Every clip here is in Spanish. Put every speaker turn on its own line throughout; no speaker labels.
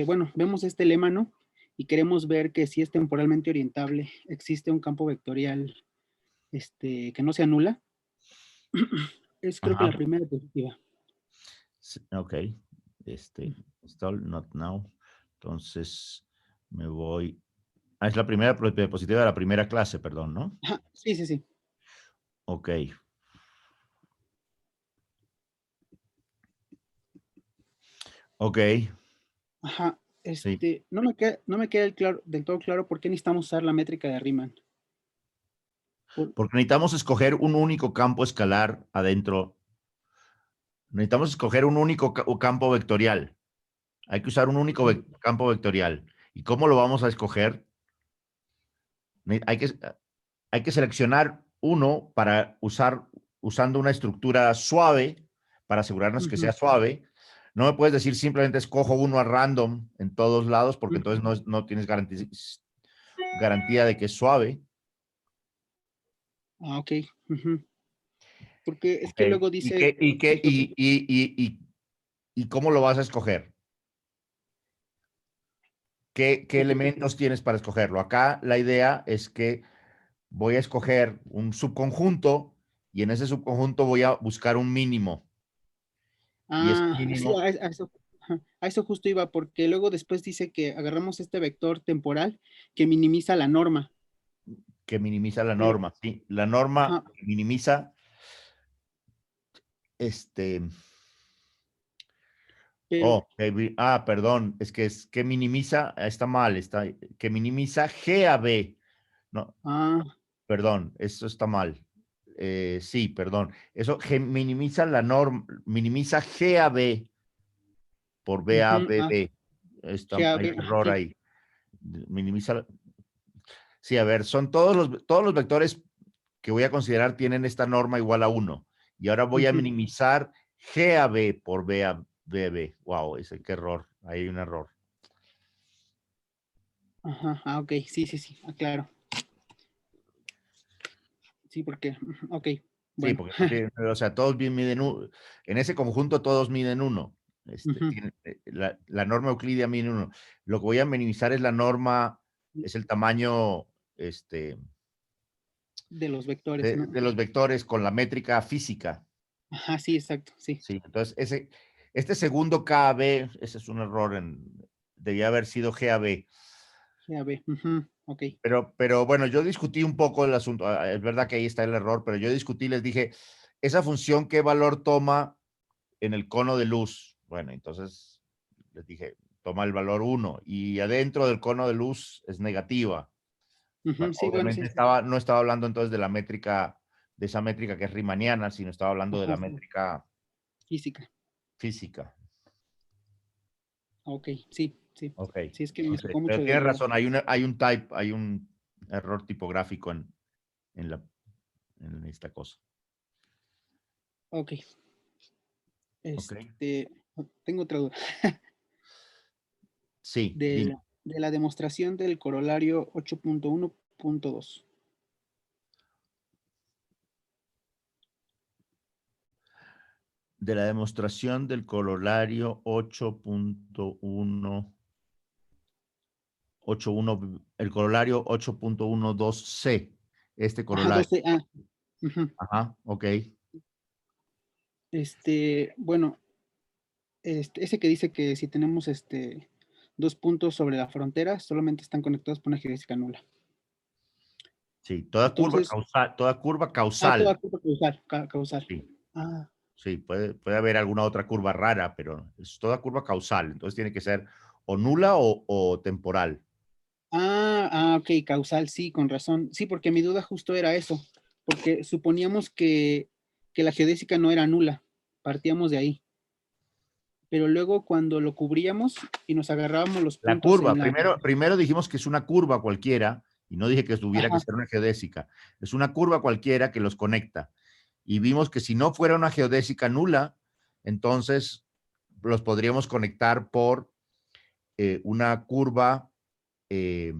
bueno, vemos este lema, ¿no? Y queremos ver que si es temporalmente orientable, existe un campo vectorial que no se anula. Es creo que
Ajá.
la primera diapositiva.
Ok. Install, not now. Entonces, me voy. Ah, es la primera diapositiva de la primera clase, perdón, ¿no?
Ajá, sí, sí, sí.
Ok. Ok.
Ajá,
Sí.
no me queda del todo claro por qué necesitamos usar la métrica de Riemann.
Porque necesitamos escoger un único campo escalar adentro. Necesitamos escoger un único campo vectorial. Hay que usar un único campo vectorial. ¿Y cómo lo vamos a escoger? Hay que, hay que seleccionar uno para usando una estructura suave, para asegurarnos que sea suave. No me puedes decir simplemente escojo uno a random en todos lados, porque entonces no tienes garantía de que es suave.
Ah, ok. Porque es que
Okay.
luego dice que los...
¿Y cómo lo vas a escoger? ¿Qué
Ok,
elementos tienes para escogerlo? Acá la idea es que voy a escoger un subconjunto y en ese subconjunto voy a buscar un mínimo. Y ese
sí,
mínimo
a eso justo iba, porque luego después dice que agarramos este vector temporal que minimiza la norma.
que minimiza la
Pero,
norma. Sí, la norma
ajá,
que minimiza, este,
pero,
perdón, es que minimiza, está mal, que minimiza G a B. No,
ah,
perdón, eso está mal. Sí, perdón. Eso minimiza la norma, minimiza G a B por B a B, B. Hay un
ok,
error ahí. Minimiza. Sí, a ver, son todos los vectores que voy a considerar tienen esta norma igual a 1. Y ahora voy a minimizar G a B por B a B, B. Wow, ese qué error. Ahí hay un error.
ajá, ok, sí, sí, sí, claro. Sí, porque, ok,
Sí,
bueno.
porque no tiene, o sea, todos miden en ese conjunto todos miden 1. La norma euclidia mide 1. Lo que voy a minimizar es la norma, es el tamaño
De los vectores, ¿no?
de los vectores con la métrica física.
Ajá, sí, exacto, sí.
Sí, entonces este segundo KAB, ese es un error, debía haber sido GAB.
Ya ve, ok.
Pero bueno, yo discutí un poco el asunto. Es verdad que ahí está el error, pero yo discutí, les dije, esa función, ¿qué valor toma en el cono de luz? Bueno, entonces les dije, toma el valor 1 y adentro del cono de luz es negativa. Bueno,
Sí, bueno, sí,
obviamente
sí.
no estaba hablando entonces de la métrica, de esa métrica que es riemanniana, sino estaba hablando de
Ajá,
la
sí,
métrica
física.
física.
Ok, sí, sí.
Ok,
Sí, es que me
entonces,
sacó mucho
pero
de
tienes
duda.
razón, hay un error tipográfico en, la, en esta cosa.
Ok,
Ok,
tengo otra duda.
sí,
De
dime.
de la demostración del corolario 8.1.2.
De la demostración del corolario 8.1, el corolario 8.12C, este
Ajá,
corolario.
12. Ujú.
Ajá, ok.
Bueno, ese que dice que si tenemos dos puntos sobre la frontera, solamente están conectados por una geodésica nula.
Sí,
Entonces,
toda curva causal.
toda curva causal.
Sí,
Ah,
sí, puede haber alguna otra curva rara, pero es toda curva causal. Entonces tiene que ser o nula o temporal.
ok, causal, sí, con razón. Sí, porque mi duda justo era eso, porque suponíamos que la geodésica no era nula, partíamos de ahí. Pero luego cuando lo cubríamos y nos agarrábamos los
La
puntos
curva,
en la...
primero dijimos que es una curva cualquiera, y no dije que tuviera que
Ajá,
ser una geodésica. Es una curva cualquiera que los conecta. Y vimos que si no fuera una geodésica nula, entonces los podríamos conectar por una curva eh,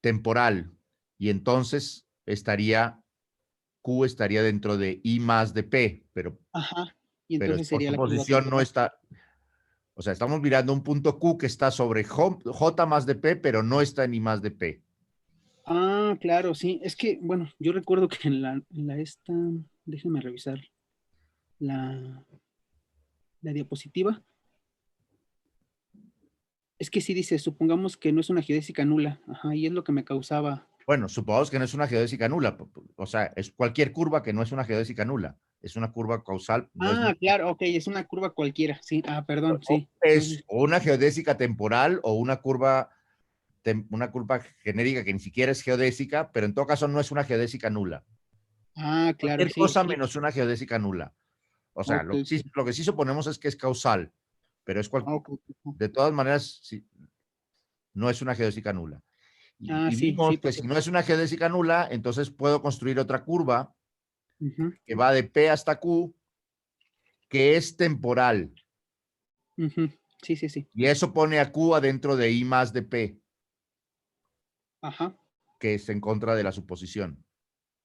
temporal. Y entonces Q estaría dentro de I más de P,
ajá, y
pero
entonces
por
sería
su
la curva
posición no
temporal.
está, O sea, estamos mirando un punto Q que está sobre J más de P, pero no está en I más de P.
Ah, claro, sí. Es que, bueno, yo recuerdo que en la esta, déjenme revisar la, la diapositiva. Es que sí dice, supongamos que no es una geodésica nula. Ajá, y es lo que me causaba.
Bueno, supongamos que no es una geodésica nula. O sea, es cualquier curva que no es una geodésica nula. Es una curva causal, no es
Ah, claro, ok, es una curva cualquiera. Sí, perdón, sí.
es
Entonces,
o una geodésica temporal o una curva genérica que ni siquiera es geodésica, pero en todo caso no es una geodésica nula.
claro,
Cualquier
sí,
cosa
sí.
menos una geodésica nula. O sea,
Ok,
lo que sí suponemos es que es causal, pero
ok.
de todas maneras sí, no es una geodésica nula. Y
Sí, sí,
vimos que
porque.
si no es una geodésica nula, entonces puedo construir otra curva
Ujú,
que va de P hasta Q, que es temporal.
ujú, sí, sí, sí.
Y eso pone a Q adentro de I más de P,
Ajá,
que es en contra de la suposición.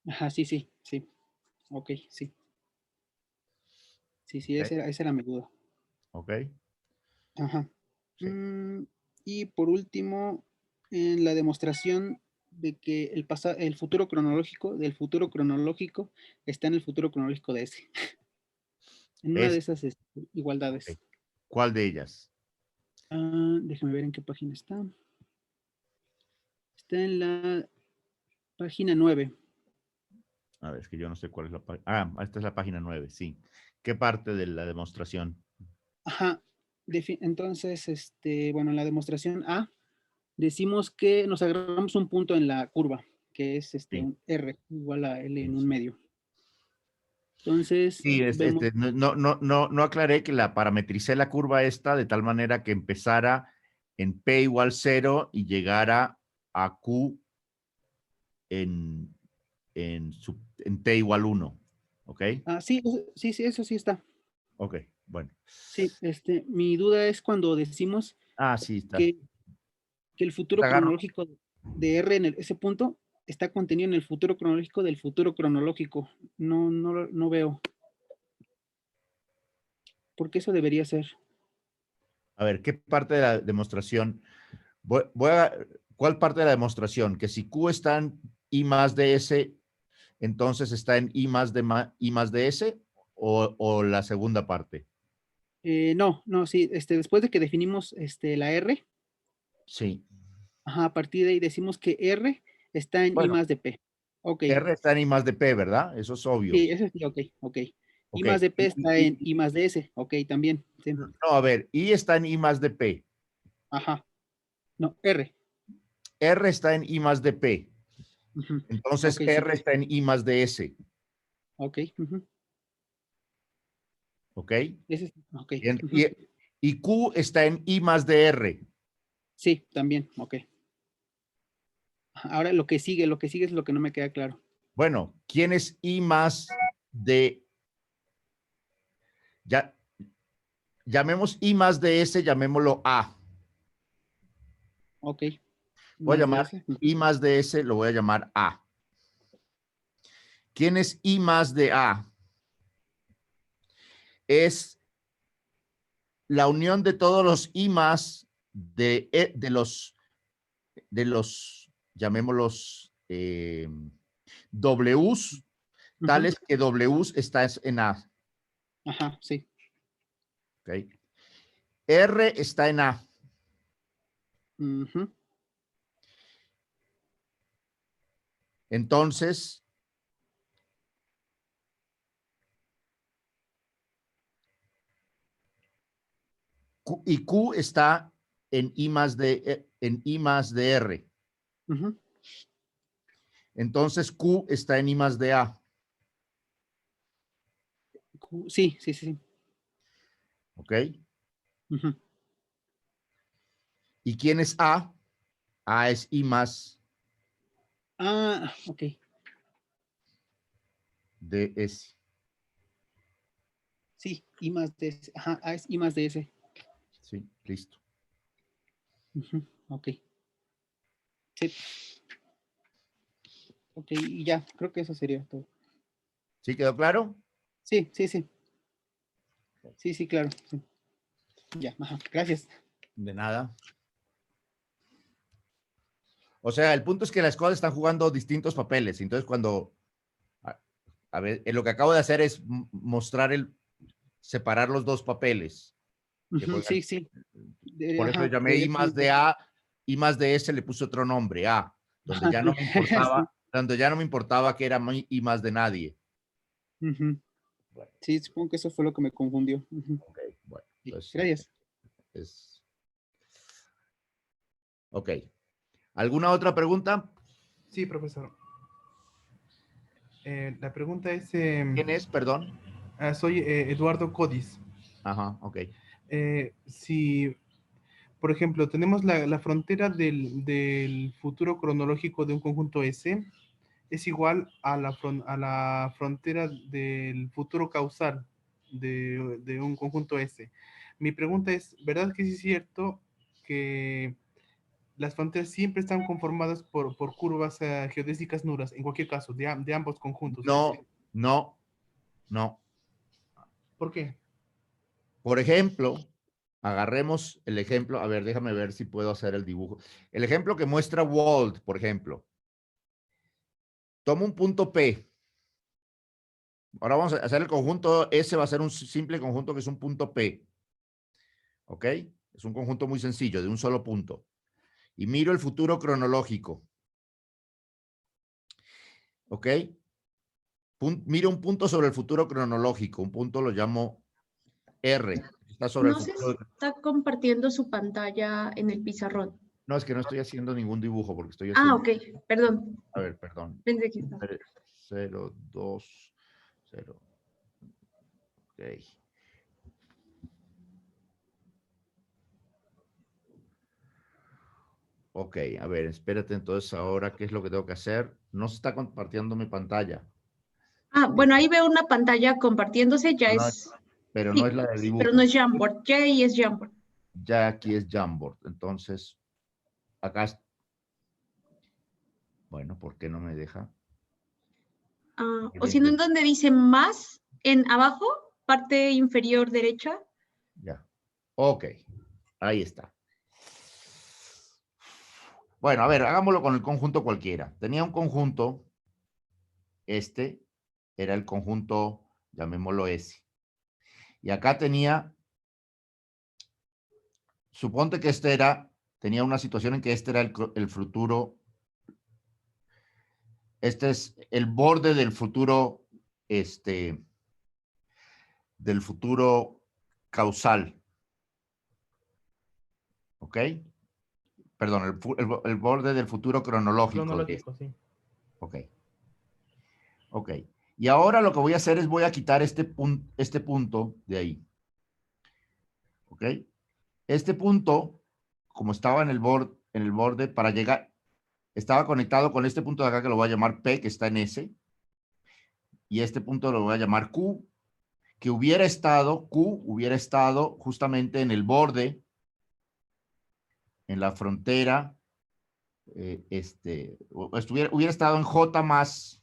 ajá, sí, sí, sí. Ok, sí. Sí, sí,
¿Ok?
esa era mi duda.
¿Ok?
Ajá.
Sí.
Y por último, en la demostración de que el futuro cronológico del futuro cronológico está en el futuro cronológico de ese, en una de
Es,
esas
ok.
igualdades.
¿Cuál de ellas?
Déjame ver en qué página está. Está en la página 9.
A ver, es que yo no sé cuál es la página. Esta es la página 9, sí. ¿Qué parte de la demostración?
Ajá. Entonces, bueno, en la demostración A, decimos que nos agarramos un punto en la curva, que es
Sí,
un R igual a L
sí,
en un
sí.
medio. Entonces,
Sí,
vemos.
no aclaré que la parametricé la curva esta de tal manera que empezara en P igual 0 y llegara a Q en, en T igual 1. ¿Ok?
Sí, sí, sí, eso sí está.
Ok, bueno.
Sí, mi duda es cuando decimos
Sí, está.
que, que el
Te
futuro
agarro.
cronológico de R en ese punto está contenido en el futuro cronológico del futuro cronológico. No, no, no veo. Porque eso debería ser.
A ver, ¿qué parte de la demostración? ¿Cuál parte de la demostración? Que si Q está en I más de S, entonces está en I más de S o la segunda parte.
No, no, sí, después de que definimos la R,
Sí.
ajá, a partir de ahí decimos que R está en I
Bueno,
más de P. Ok,
R está en I más de P, ¿verdad? Eso es obvio.
sí, eso sí, ok, ok. I
Ok.
más de P está en I más de S, ok, también, sí,
No, a ver, I está en I más de P.
ajá, no, R,
R está en I más de P.
ujú,
Entonces
ok, sí,
R está en I más de S.
ok, ujú,
¿Ok?
ese, ok,
Y,
ujú,
y Q está en I más de R.
sí, también, ok. Ahora lo que sigue es lo que no me queda claro.
Bueno, ¿quién es I más de... Ya, llamemos I más de S, llamémoslo A.
Ok,
Voy a
más de
llamar
ese,
I más de S, lo voy a llamar A. ¿Quién es I más de A? Es la unión de todos los I más de los llamémoslos Ws,
ujú,
tales que Ws está en A.
ajá, sí,
¿Okay? R está en A.
ujú,
Entonces, y Q está en I más de R.
ujú,
Entonces, Q está en I más de A.
sí, sí, sí, sí,
¿Ok?
ujú.
¿Y quién es A? A es I más
Ok,
de S.
sí, I más de ese, ajá, es I más de ese,
Sí, listo.
ujú, ok, sí, ok, y ya, creo que eso sería todo.
¿Sí quedó claro?
Sí, sí, sí, sí, sí, claro, sí. Ya, ajá, gracias.
De nada. O sea, el punto es que las cosas están jugando distintos papeles. Entonces, cuando, a ver, lo que acabo de hacer es mostrar separar los dos papeles. Que
Ujú,
juegan.
sí, sí.
Por eso
Ajá,
llamé I más de
directamente.
A, I más de S le puse otro nombre, A, donde
Ajá,
ya no
sí,
me importaba,
sí.
donde ya no me importaba que era I más de nadie.
Ujú.
Bueno,
Sí, supongo que eso fue lo que me confundió. Ujú.
ok, bueno,
Sí,
entonces
gracias.
es, ok. ¿Alguna otra pregunta?
Sí, profesor. La pregunta es,
¿Quién es? Perdón.
soy Eduardo Codis.
Ajá, ok.
Si, por ejemplo, tenemos la frontera del futuro cronológico de un conjunto S, es igual a a la frontera del futuro causal de un conjunto S. Mi pregunta es, ¿verdad que sí es cierto que las fronteras siempre están conformadas por curvas geodésicas nulas, en cualquier caso, de ambos conjuntos?
No, no, no.
¿Por qué?
Por ejemplo, agarremos el ejemplo, a ver, déjame ver si puedo hacer el dibujo. El ejemplo que muestra Wald, por ejemplo. Toma un punto P. Ahora vamos a hacer el conjunto, S va a ser un simple conjunto que es un punto P. ¿Ok? Es un conjunto muy sencillo, de un solo punto. Y miro el futuro cronológico. ¿Ok? Miro un punto sobre el futuro cronológico. Un punto lo llamo R. Está sobre el
No se
futuro.
está compartiendo su pantalla en el pizarrón.
No, es que no estoy haciendo ningún dibujo porque estoy
Ah,
haciendo.
ok, perdón.
A ver, perdón.
Pensé que estaba.
0, 2, 0. Ok. Ok, a ver, espérate entonces ahora, ¿qué es lo que tengo que hacer? No se está compartiendo mi pantalla.
Ah, bueno, ahí veo una pantalla compartiéndose, ya
No,
es,
pero no es
sí,
la del
pero no
dibujo.
es Jamboard, ya ahí es Jamboard.
Ya aquí es Jamboard. Entonces, acá, bueno, ¿por qué no me deja?
Ah, o si no, en donde dice más, en abajo, parte inferior derecha.
Ya. Ok, ahí está. Bueno, a ver, hagámoslo con el conjunto cualquiera. Tenía un conjunto, este era el conjunto, llamémoslo S. Y acá tenía, suponte que tenía una situación en que este era el futuro, este es el borde del futuro causal. ¿Ok? Perdón, el borde del futuro cronológico.
Cronológico, sí.
Ok. Ok. Y ahora lo que voy a hacer es voy a quitar este punto de ahí. ¿Ok? Este punto, como estaba en el borde, para llegar, estaba conectado con este punto de acá que lo voy a llamar P, que está en S. Y este punto lo voy a llamar Q, que Q hubiera estado justamente en el borde, en la frontera, hubiera estado en J más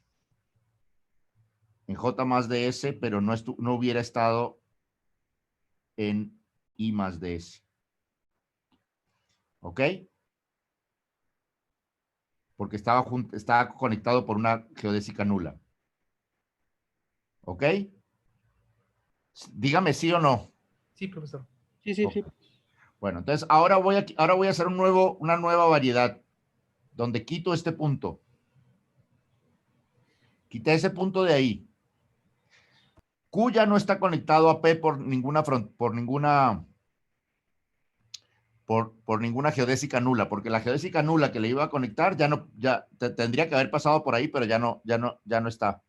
de S, pero no hubiera estado en I más de S. ¿Ok? Porque estaba conectado por una geodésica nula. ¿Ok? Dígame sí o no.
Sí, profesor.
Sí, sí,
Ok.
sí.
Bueno, entonces ahora voy a hacer una nueva variedad donde quito este punto. Quité ese punto de ahí. Q ya no está conectado a P por ninguna geodésica nula, porque la geodésica nula que le iba a conectar tendría que haber pasado por ahí, pero ya no está.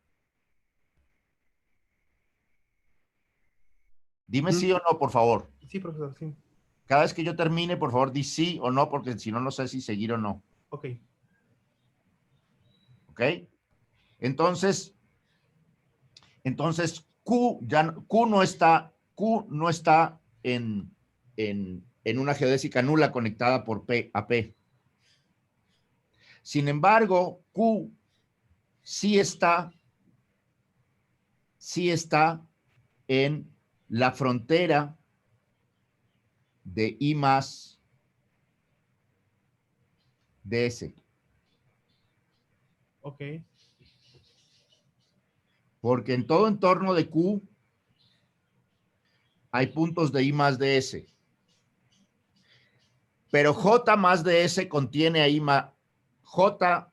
Dime sí o no, por favor.
Sí, profesor, sí.
Cada vez que yo termine, por favor, di sí o no, porque si no, no sé si seguir o no.
Ok.
¿Ok? Entonces Q no está en una geodésica nula conectada por P a P. Sin embargo, Q sí está en la frontera de I más ds.
Ok.
Porque en todo entorno de Q hay puntos de I más ds. Pero J más ds contiene a I más... J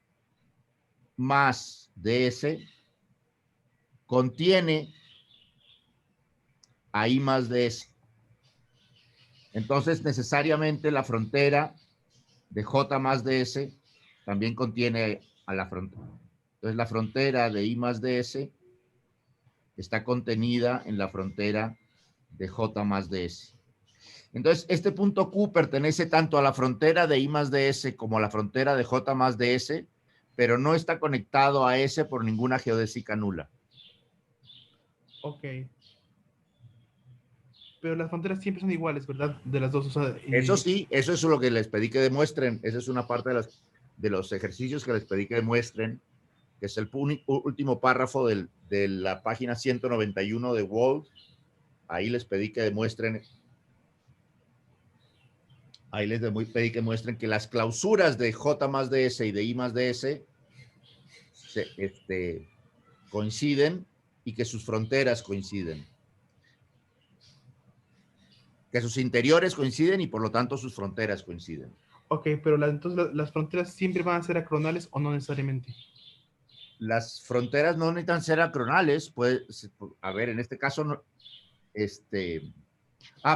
más ds contiene a I más ds. Entonces, necesariamente la frontera de J más ds también contiene a la frontera. Entonces, la frontera de I más ds está contenida en la frontera de J más ds. Entonces, este punto Q pertenece tanto a la frontera de I más ds como a la frontera de J más ds, pero no está conectado a S por ninguna geodésica nula.
Ok. Pero las fronteras siempre son iguales, ¿verdad? De las dos. O sea,
Eso sí, eso es lo que les pedí que demuestren. Esa es una parte de los ejercicios que les pedí que demuestren, que es el último párrafo de la página 191 de Wald. Ahí les pedí que demuestren. Ahí les pedí que muestren que las clausuras de J más ds y de I más ds coinciden y que sus fronteras coinciden. Que sus interiores coinciden y por lo tanto sus fronteras coinciden.
ok, pero entonces las fronteras siempre van a ser acronales o no necesariamente.
Las fronteras no necesitan ser acronales. Pues, a ver, en este caso, no,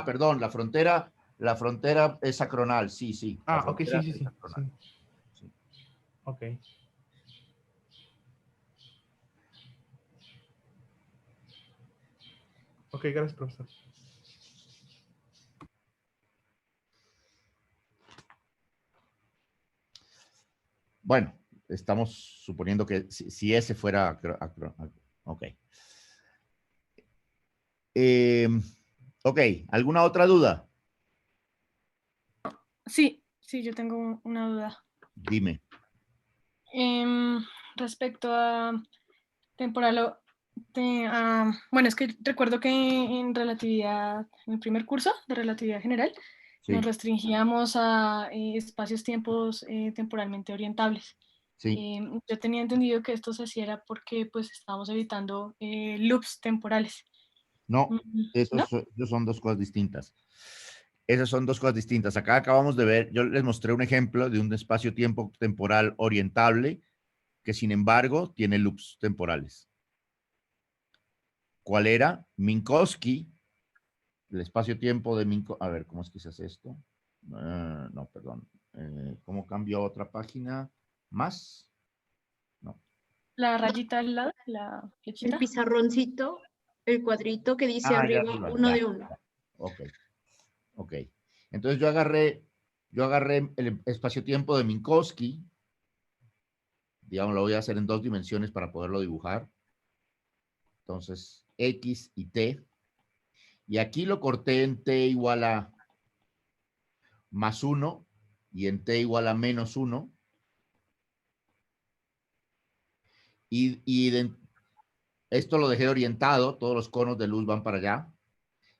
perdón, la frontera es acronal, sí, sí. La
Ok,
frontera
sí.
es acronal. Sí.
Ok. Ok, gracias, profesor.
Bueno, estamos suponiendo que si ese fuera ok. Ok, ¿alguna otra duda?
Sí, yo tengo una duda.
Dime.
Respecto a temporal, bueno, es que recuerdo que en relatividad, en el primer curso de relatividad general,
Sí,
nos restringíamos a espacios-tiempos temporalmente orientables.
sí.
Yo tenía entendido que esto se hacía era porque pues estábamos evitando loops temporales.
No,
¿No?
esos son dos cosas distintas. Esas son dos cosas distintas. Acá acabamos de ver, yo les mostré un ejemplo de un espacio-tiempo temporal orientable que sin embargo tiene loops temporales. ¿Cuál era? Minkowski, el espacio-tiempo de Minkowski. A ver, ¿cómo es que se hace esto? No, perdón. ¿Cómo cambio a otra página? ¿Más? No.
La rayita al lado, la
El
flechita.
pizarroncito, el cuadrito que dice
Ya
arriba
arriba,
1
ya.
de 1.
Ok, ok. Entonces yo agarré el espacio-tiempo de Minkowski, digamos, lo voy a hacer en dos dimensiones para poderlo dibujar. Entonces, X y T. Y aquí lo corté en T igual a más 1 y en T igual a menos 1. Y esto lo dejé orientado, todos los conos de luz van para allá.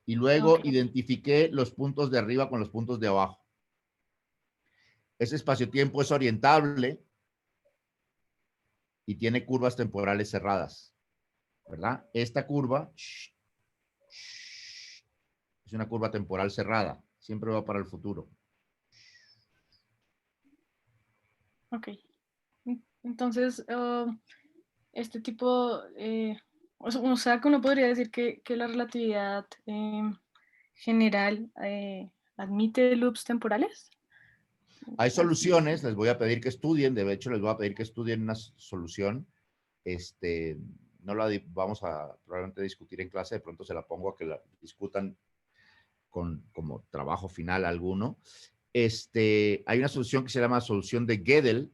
Y luego
Okay.
identifiqué los puntos de arriba con los puntos de abajo. Ese espacio-tiempo es orientable y tiene curvas temporales cerradas, ¿verdad? Esta curva es una curva temporal cerrada, siempre va para el futuro.
Ok. Entonces, este tipo, o sea, que uno podría decir que la relatividad general admite loops temporales.
Hay soluciones, les voy a pedir que estudien, de hecho les voy a pedir que estudien una solución. No la vamos a probablemente discutir en clase, de pronto se la pongo a que la discutan como trabajo final alguno. Hay una solución que se llama solución de Gödel,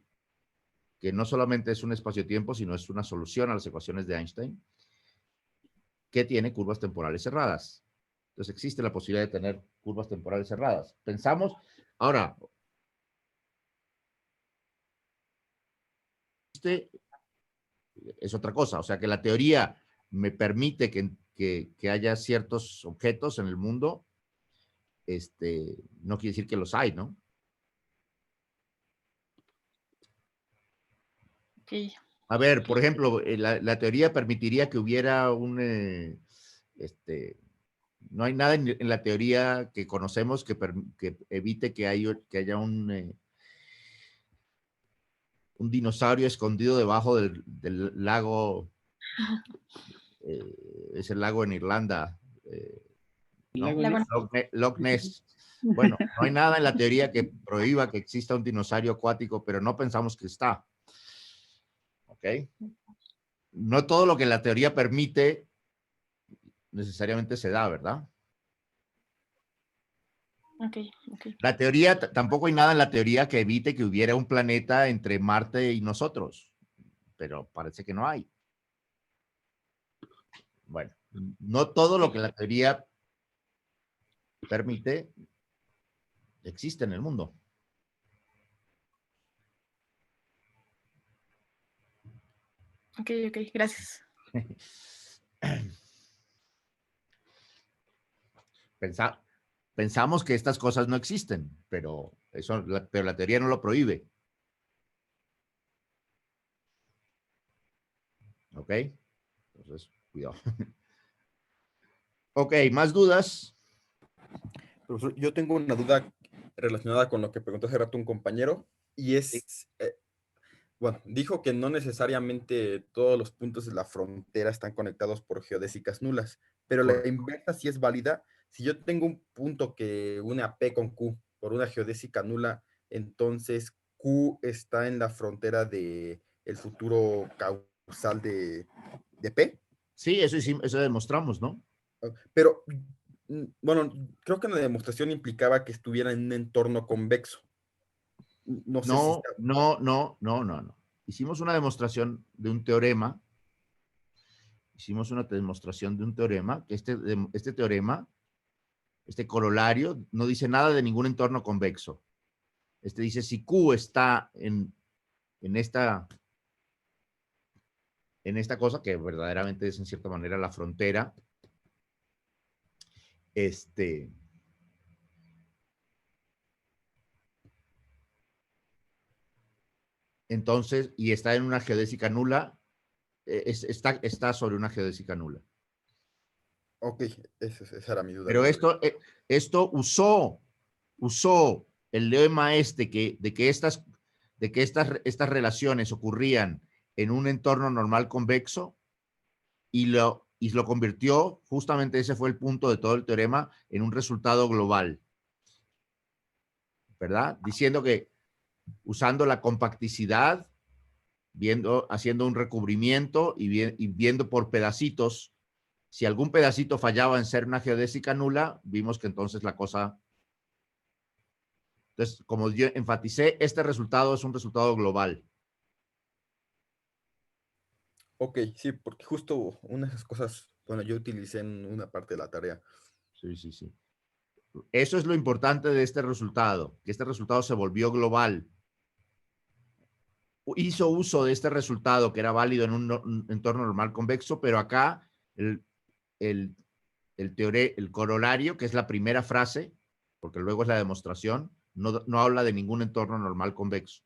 que no solamente es un espacio-tiempo, sino es una solución a las ecuaciones de Einstein, que tiene curvas temporales cerradas. Entonces existe la posibilidad de tener curvas temporales cerradas. Pensamos, ahora, es otra cosa, o sea que la teoría me permite que haya ciertos objetos en el mundo no quiere decir que los hay, ¿no?
Ok.
A ver, por ejemplo, la teoría permitiría que hubiera no hay nada en la teoría que conocemos que evite que haya un dinosaurio escondido debajo del lago, es el lago en Irlanda, ¿no?
Lago Ness.
Loch Ness. Bueno, no hay nada en la teoría que prohíba que exista un dinosaurio acuático, pero no pensamos que está. ¿Ok? No todo lo que la teoría permite necesariamente se da, ¿verdad?
Ok, ok.
La teoría, tampoco hay nada en la teoría que evite que hubiera un planeta entre Marte y nosotros, pero parece que no hay. Bueno, no todo lo que la teoría permite existe en el mundo.
Ok, ok, gracias.
Pensamos que estas cosas no existen, pero la teoría no lo prohíbe. ¿Ok? Entonces, cuidado. Ok, ¿más dudas?
Profesor, yo tengo una duda relacionada con lo que preguntó hace rato un compañero, y es, bueno, dijo que no necesariamente todos los puntos de la frontera están conectados por geodésicas nulas, pero la inversa sí es válida. Si yo tengo un punto que une a P con Q por una geodésica nula, entonces Q está en la frontera del futuro causal de P.
Sí, eso demostramos, ¿no?
Pero, bueno, creo que la demostración implicaba que estuviera en un entorno convexo. No sé si
No,
está...
no. Hicimos una demostración de un teorema. Que este teorema, este corolario, no dice nada de ningún entorno convexo. Dice si Q está en esta cosa que verdaderamente es en cierta manera la frontera, entonces, y está en una geodésica nula, está sobre una geodésica nula.
Ok, esa era mi duda.
Pero esto usó el lema de que estas relaciones ocurrían en un entorno normal convexo y lo convirtió, justamente ese fue el punto de todo el teorema, en un resultado global, ¿verdad? Diciendo que usando la compacticidad, haciendo un recubrimiento y viendo por pedacitos, si algún pedacito fallaba en ser una geodésica nula, vimos que entonces la cosa... Entonces, como yo enfaticé, este resultado es un resultado global.
Ok, sí, porque justo una de esas cosas, bueno, yo utilicé en una parte de la tarea.
Sí. Eso es lo importante de este resultado, que este resultado se volvió global. Hizo uso de este resultado que era válido en un entorno normal convexo, pero acá el corolario, que es la primera frase, porque luego es la demostración, no habla de ningún entorno normal convexo.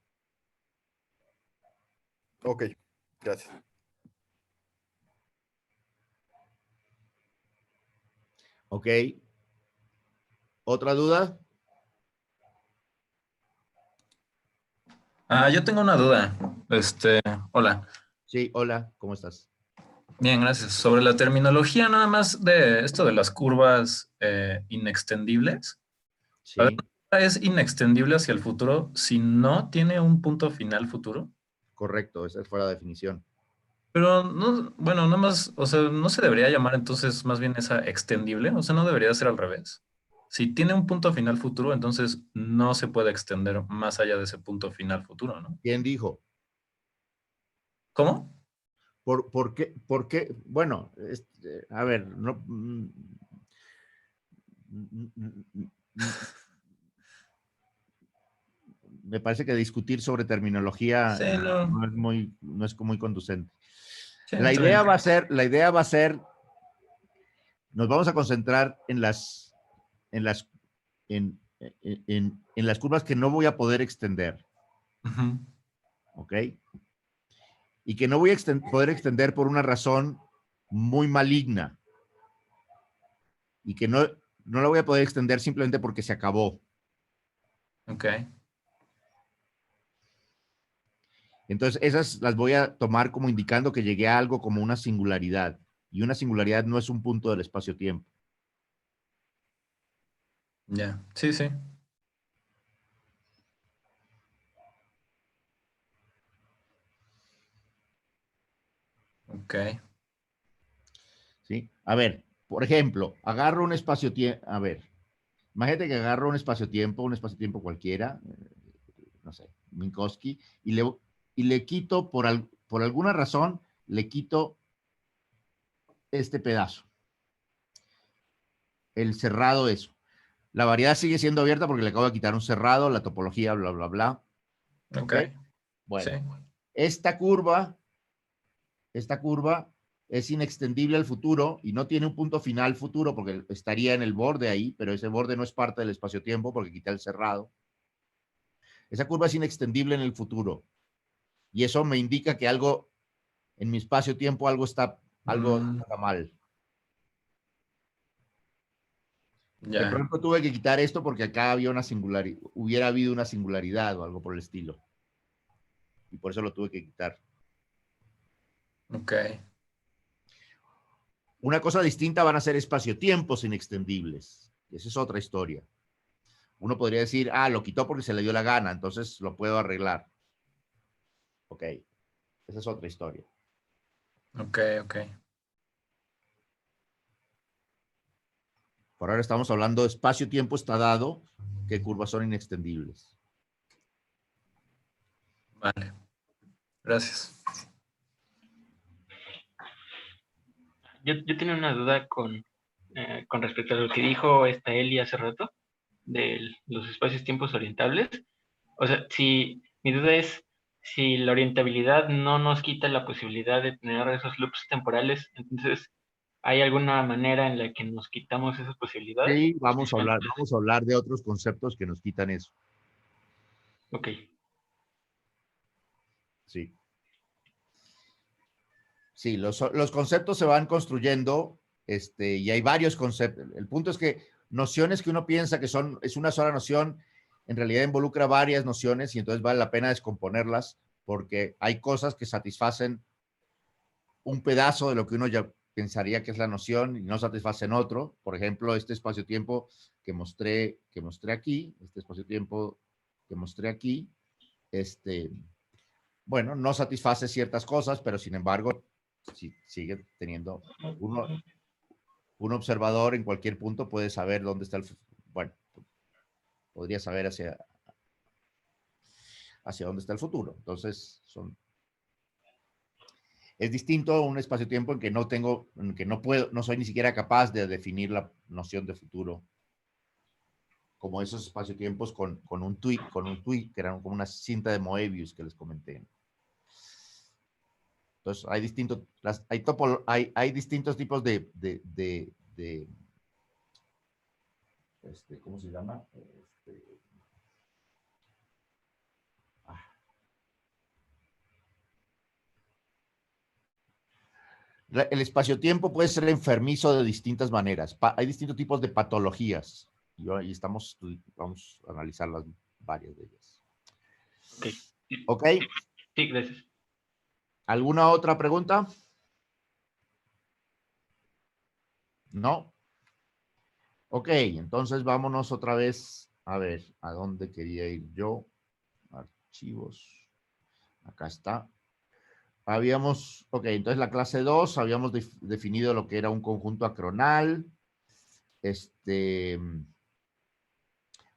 Ok, gracias.
Ok. ¿Otra duda?
Yo tengo una duda. Hola.
Sí, hola, ¿cómo estás?
Bien, gracias. Sobre la terminología nada más de esto de las curvas inextendibles. A ver,
Sí,
¿es inextendible hacia el futuro si no tiene un punto final futuro?
correcto, esa fue la definición.
Pero no, bueno, nada más, o sea, no se debería llamar entonces más bien esa extendible, o sea, no debería ser al revés. Si tiene un punto final futuro, entonces no se puede extender más allá de ese punto final futuro, ¿no?
¿Quién dijo?
¿Cómo?
¿Por qué? Bueno, a ver, no, me parece que discutir sobre terminología
Sí, no.
no es muy conducente.
Sí,
La
está
idea
bien.
va a ser, nos vamos a concentrar en las en las curvas que no voy a poder extender.
Ujú.
¿Ok? Y que no voy a poder extender por una razón muy maligna. Y que no la voy a poder extender simplemente porque se acabó.
Ok.
Entonces, esas las voy a tomar como indicando que llegué a algo como una singularidad. Y una singularidad no es un punto del espacio-tiempo.
Ya. Sí, sí. Ok.
¿Sí? A ver, por ejemplo, agarro un espacio-tiempo. A ver, imagínate que agarro un espacio-tiempo cualquiera, no sé, Minkowski, y le quito, por alguna razón, le quito este pedazo, el cerrado eso. La variedad sigue siendo abierta porque le acabo de quitar un cerrado, la topología, bla, bla, bla.
Ok.
¿Ok?
Sí.
Bueno, esta curva es inextendible al futuro y no tiene un punto final futuro porque estaría en el borde ahí, pero ese borde no es parte del espacio-tiempo porque quité el cerrado. Esa curva es inextendible en el futuro y eso me indica que algo en mi espacio-tiempo, algo está mal. De
Ya.
pronto tuve que quitar esto porque acá había hubiera habido una singularidad o algo por el estilo. Y por eso lo tuve que quitar.
Ok.
Una cosa distinta van a ser espacio-tiempos inextendibles. Esa es otra historia. Uno podría decir, lo quitó porque se le dio la gana, entonces lo puedo arreglar. Ok, esa es otra historia.
Ok, ok.
Por ahora estamos hablando de espacio-tiempo está dado, que curvas son inextendibles.
Vale. Gracias.
Yo tenía una duda con respecto a lo que dijo esta Eli hace rato de los espacios-tiempos orientables. O sea, si mi duda es si la orientabilidad no nos quita la posibilidad de tener esos loops temporales, entonces, ¿hay alguna manera en la que nos quitamos esas posibilidades?
Sí,
¿O si siempre
vamos a hablar de otros conceptos que nos quitan eso.
Ok.
Sí. Sí, los conceptos se van construyendo, y hay varios conceptos. El punto es que nociones que uno piensa que es una sola noción, en realidad involucra varias nociones y entonces vale la pena descomponerlas porque hay cosas que satisfacen un pedazo de lo que uno ya pensaría que es la noción y no satisfacen otro. Por ejemplo, este espacio-tiempo que mostré aquí, este espacio-tiempo que mostré aquí, bueno, no satisface ciertas cosas, pero sin embargo, sigue teniendo un observador en cualquier punto puede saber dónde está bueno, podría saber hacia dónde está el futuro. Entonces, es distinto un espacio-tiempo en que no soy ni siquiera capaz de definir la noción de futuro, como esos espacio-tiempos con un tweet, que eran como una cinta de Moebius que les comenté. Entonces, hay distintos tipos ¿cómo se llama? El espacio-tiempo puede ser enfermizo de distintas maneras. Hay distintos tipos de patologías. Y ahí vamos a analizar varias de ellas.
Ok.
¿Ok?
Sí, gracias.
¿Alguna otra pregunta? ¿No? Ok, entonces vámonos otra vez a ver a dónde quería ir yo. Archivos. Acá está. Entonces la clase 2 habíamos definido lo que era un conjunto acronal.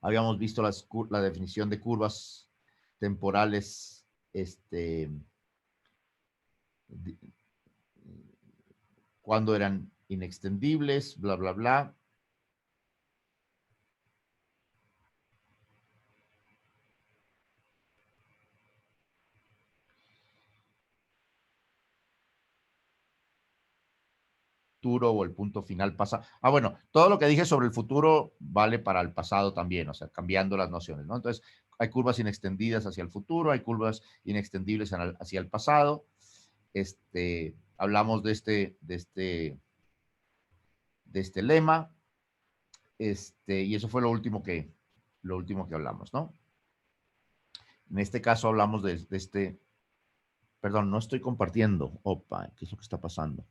Habíamos visto la definición de curvas temporales, cuando eran inextendibles, bla, bla, bla. futuro o el punto final pasa. Ah, bueno, todo lo que dije sobre el futuro vale para el pasado también, o sea, cambiando las nociones, ¿no? Entonces, hay curvas inextendidas hacia el futuro, hay curvas inextendibles hacia el pasado. Hablamos de este lema, y eso fue lo último que hablamos, ¿no? En este caso hablamos de este, perdón, no estoy compartiendo. Opa, ¿qué es lo que está pasando?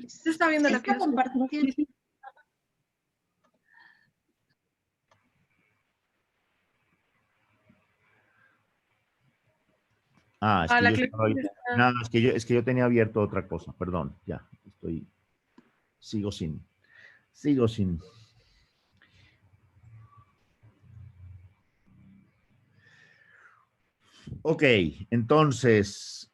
Se está viendo la
Está compartiendo.
Ah, es
Ah,
que
la
yo
clase
estaba,
está-
no, es que yo tenía abierto otra cosa, perdón, ya, sigo sin. Ok, entonces,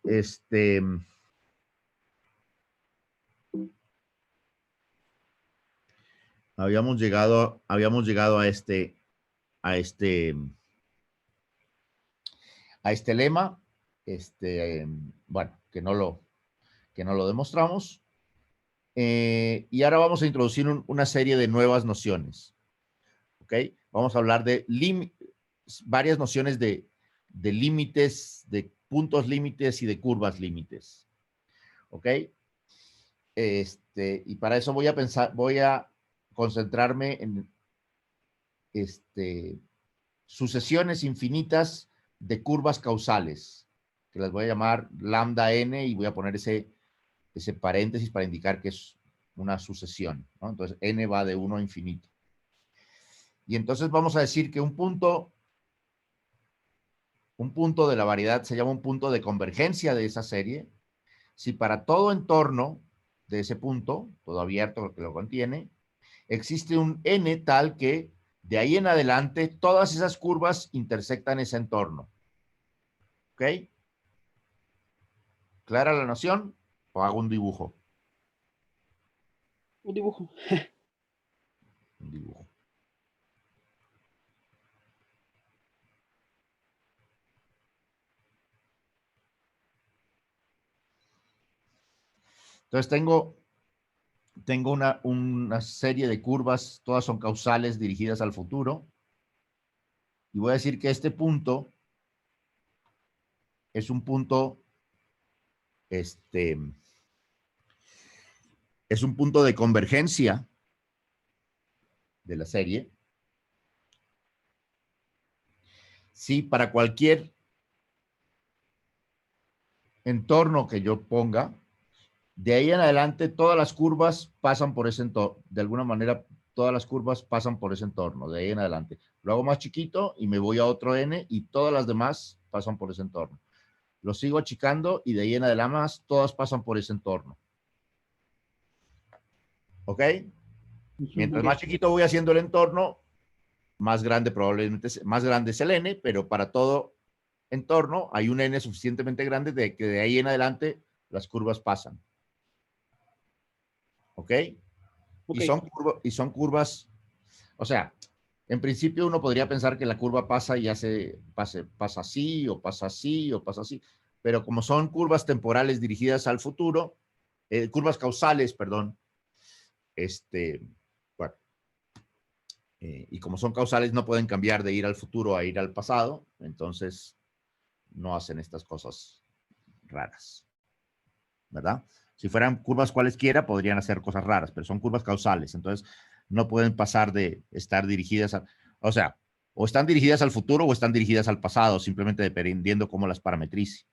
habíamos llegado a este lema, bueno, que no lo demostramos. Y ahora vamos a introducir una serie de nuevas nociones. ¿Ok? Vamos a hablar de varias nociones de límites, de puntos límites y de curvas límites. ¿Ok? Y para eso voy a concentrarme en sucesiones infinitas de curvas causales, que las voy a llamar lambda n y voy a poner ese paréntesis para indicar que es una sucesión, ¿no? Entonces, n va de 1 a infinito. Y entonces vamos a decir que un punto de la variedad se llama un punto de convergencia de esa serie, si para todo entorno de ese punto, todo abierto que lo contiene, existe un n tal que de ahí en adelante todas esas curvas intersectan ese entorno. ¿Ok? ¿Clara la noción? ¿O hago un dibujo?
Un dibujo.
Un dibujo. Entonces tengo una serie de curvas, todas son causales dirigidas al futuro. Y voy a decir que este punto es un punto, es un punto de convergencia de la serie. Si para cualquier entorno que yo ponga, de ahí en adelante todas las curvas pasan por ese entorno. De alguna manera, todas las curvas pasan por ese entorno, de ahí en adelante. Lo hago más chiquito y me voy a otro n y todas las demás pasan por ese entorno. Lo sigo achicando y de ahí en adelante todas pasan por ese entorno. ¿Ok? Mientras más chiquito voy haciendo el entorno, más grande probablemente, más grande es el n, pero para todo entorno hay un n suficientemente grande de que de ahí en adelante las curvas pasan. ¿Ok?
Okay.
Y son curvas, o sea, en principio uno podría pensar que la curva pasa y pasa así, o pasa así, o pasa así, pero como son curvas temporales dirigidas al futuro, curvas causales, perdón, bueno, y como son causales no pueden cambiar de ir al futuro a ir al pasado, entonces no hacen estas cosas raras, ¿verdad? Si fueran curvas cualesquiera, podrían hacer cosas raras, pero son curvas causales, entonces no pueden pasar de estar dirigidas o sea, o están dirigidas al futuro o están dirigidas al pasado, simplemente dependiendo cómo las parametrice,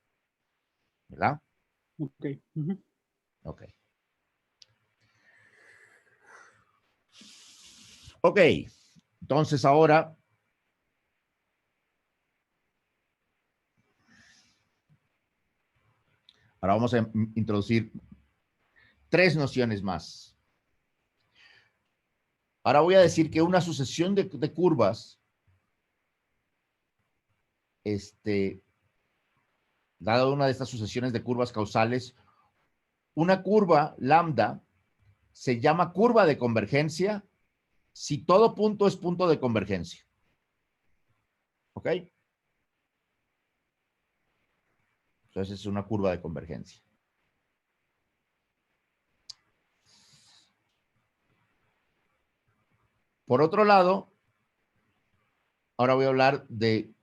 ¿verdad?
Ok.
Ok. Ok, entonces ahora vamos a introducir 3 nociones más. Ahora voy a decir que una sucesión de curvas, dada una de estas sucesiones de curvas causales, una curva lambda se llama curva de convergencia si todo punto es punto de convergencia. ¿Ok? Entonces es una curva de convergencia. Por otro lado, ahora voy a hablar de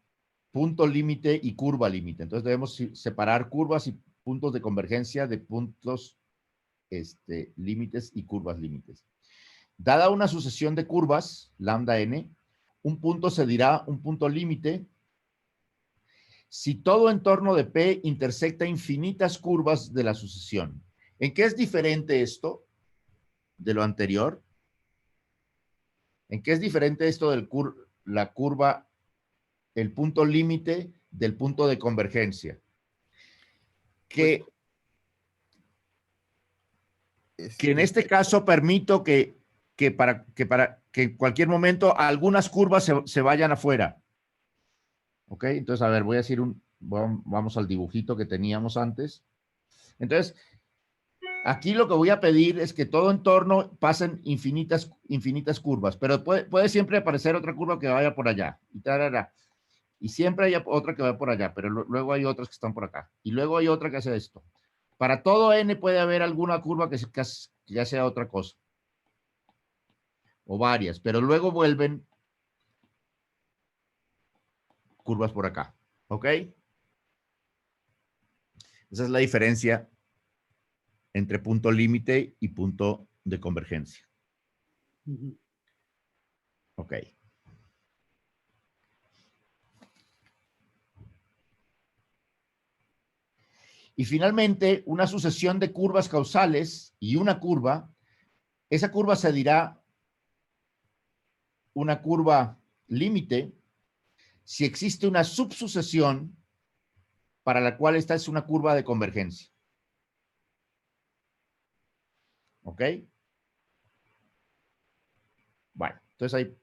punto límite y curva límite. Entonces debemos separar curvas y puntos de convergencia de puntos límites y curvas límites. Dada una sucesión de curvas, lambda n, un punto se dirá un punto límite si todo entorno de P intersecta infinitas curvas de la sucesión. ¿En qué es diferente esto de lo anterior? ¿En qué es diferente esto de la curva, el punto límite del punto de convergencia? Que en este caso permito que en cualquier momento algunas curvas se vayan afuera. ¿Ok? Entonces, a ver, voy a decir vamos al dibujito que teníamos antes. Entonces, aquí lo que voy a pedir es que todo entorno pasen infinitas curvas, pero puede siempre aparecer otra curva que vaya por allá. Y siempre hay otra que va por allá, pero luego hay otras que están por acá. Y luego hay otra que hace esto. Para todo n puede haber alguna curva que ya sea otra cosa. O varias, pero luego vuelven curvas por acá. ¿Ok? Esa es la diferencia entre punto límite y punto de convergencia. Ok. Y finalmente, una sucesión de curvas causales y una curva, esa curva se dirá una curva límite si existe una subsucesión para la cual esta es una curva de convergencia. ¿Ok? Bueno, entonces ahí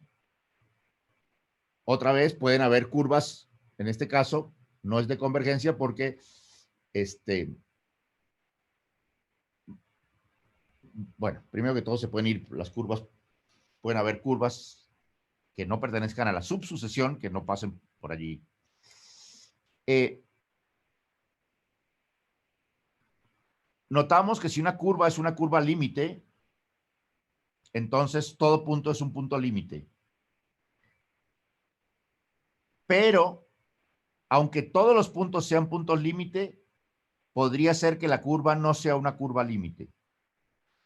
otra vez pueden haber curvas, en este caso no es de convergencia porque bueno, primero que todo se pueden ir las curvas, pueden haber curvas que no pertenezcan a la subsucesión, que no pasen por allí. Notamos que si una curva es una curva límite, entonces todo punto es un punto límite. Pero, aunque todos los puntos sean puntos límite, podría ser que la curva no sea una curva límite.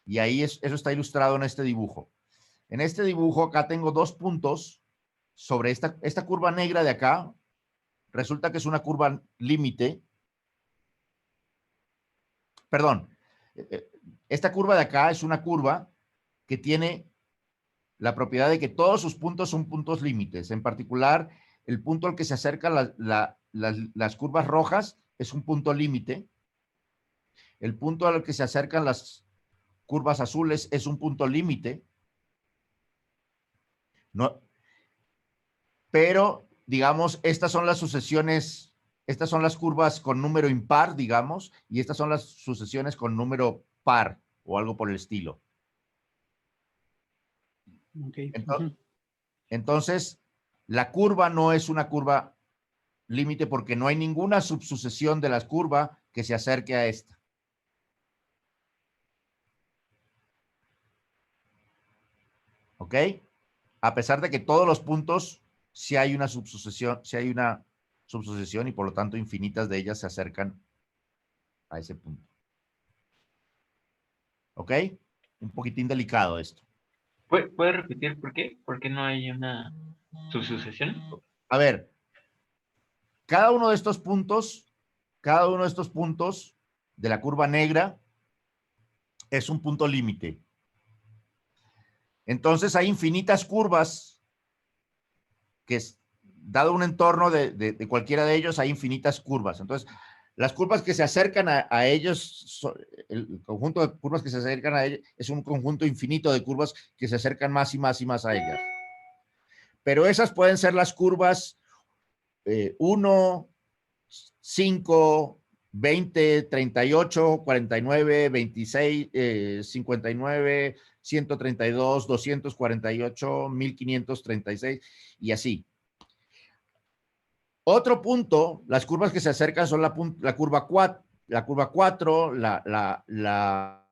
Y ahí eso está ilustrado en este dibujo. En este dibujo acá tengo dos puntos sobre esta curva negra de acá. Resulta que es una curva límite. Perdón. Esta curva de acá es una curva que tiene la propiedad de que todos sus puntos son puntos límites. En particular, el punto al que se acercan las curvas rojas es un punto límite. El punto al que se acercan las curvas azules es un punto límite. No, pero, digamos, estas son las sucesiones, estas son las curvas con número impar, digamos, y estas son las sucesiones con número par o algo por el estilo.
Okay.
Entonces, la curva no es una curva límite porque no hay ninguna subsucesión de la curva que se acerque a esta. ¿Ok? A pesar de que todos los puntos, si hay una subsucesión y por lo tanto infinitas de ellas se acercan a ese punto. ¿Ok? Un poquitín delicado esto.
¿Puede repetir por qué? ¿Por qué no hay una subsucesión?
A ver, cada uno de estos puntos de la curva negra es un punto límite. Entonces hay infinitas curvas que, dado un entorno de cualquiera de ellos, hay infinitas curvas. Entonces, las curvas que se acercan a ellos, el conjunto de curvas que se acercan a ellos, es un conjunto infinito de curvas que se acercan más y más y más a ellas. Pero esas pueden ser las curvas 1, 5, 20, 38, 49, 26, 59, 132, 248, 1536 y así. Otro punto, las curvas que se acercan son la curva 4, la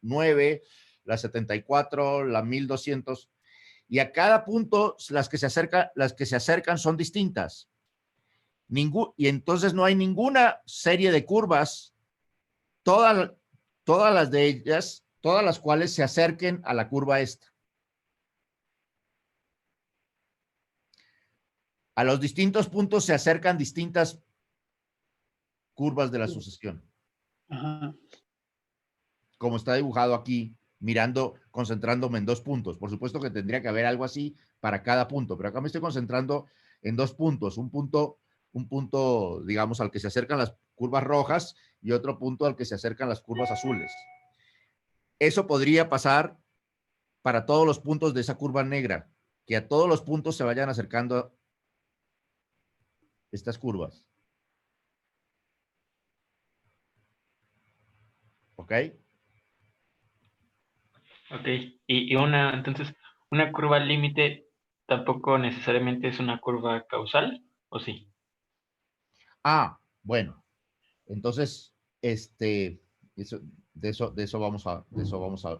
9, la 74, la 1200, y a cada punto las que se acercan son distintas. Y entonces no hay ninguna serie de curvas, todas las de ellas, todas las cuales se acerquen a la curva esta. A los distintos puntos se acercan distintas curvas de la sucesión.
Ajá.
Como está dibujado aquí, concentrándome en 2 puntos. Por supuesto que tendría que haber algo así para cada punto, pero acá me estoy concentrando en 2 puntos. Un punto, digamos, al que se acercan las curvas rojas y otro punto al que se acercan las curvas azules. Eso podría pasar para todos los puntos de esa curva negra, que a todos los puntos se vayan acercando estas curvas. ¿Ok?
Ok. Entonces, una curva límite tampoco necesariamente es una curva causal, ¿o sí?
Bueno. Entonces, de eso vamos a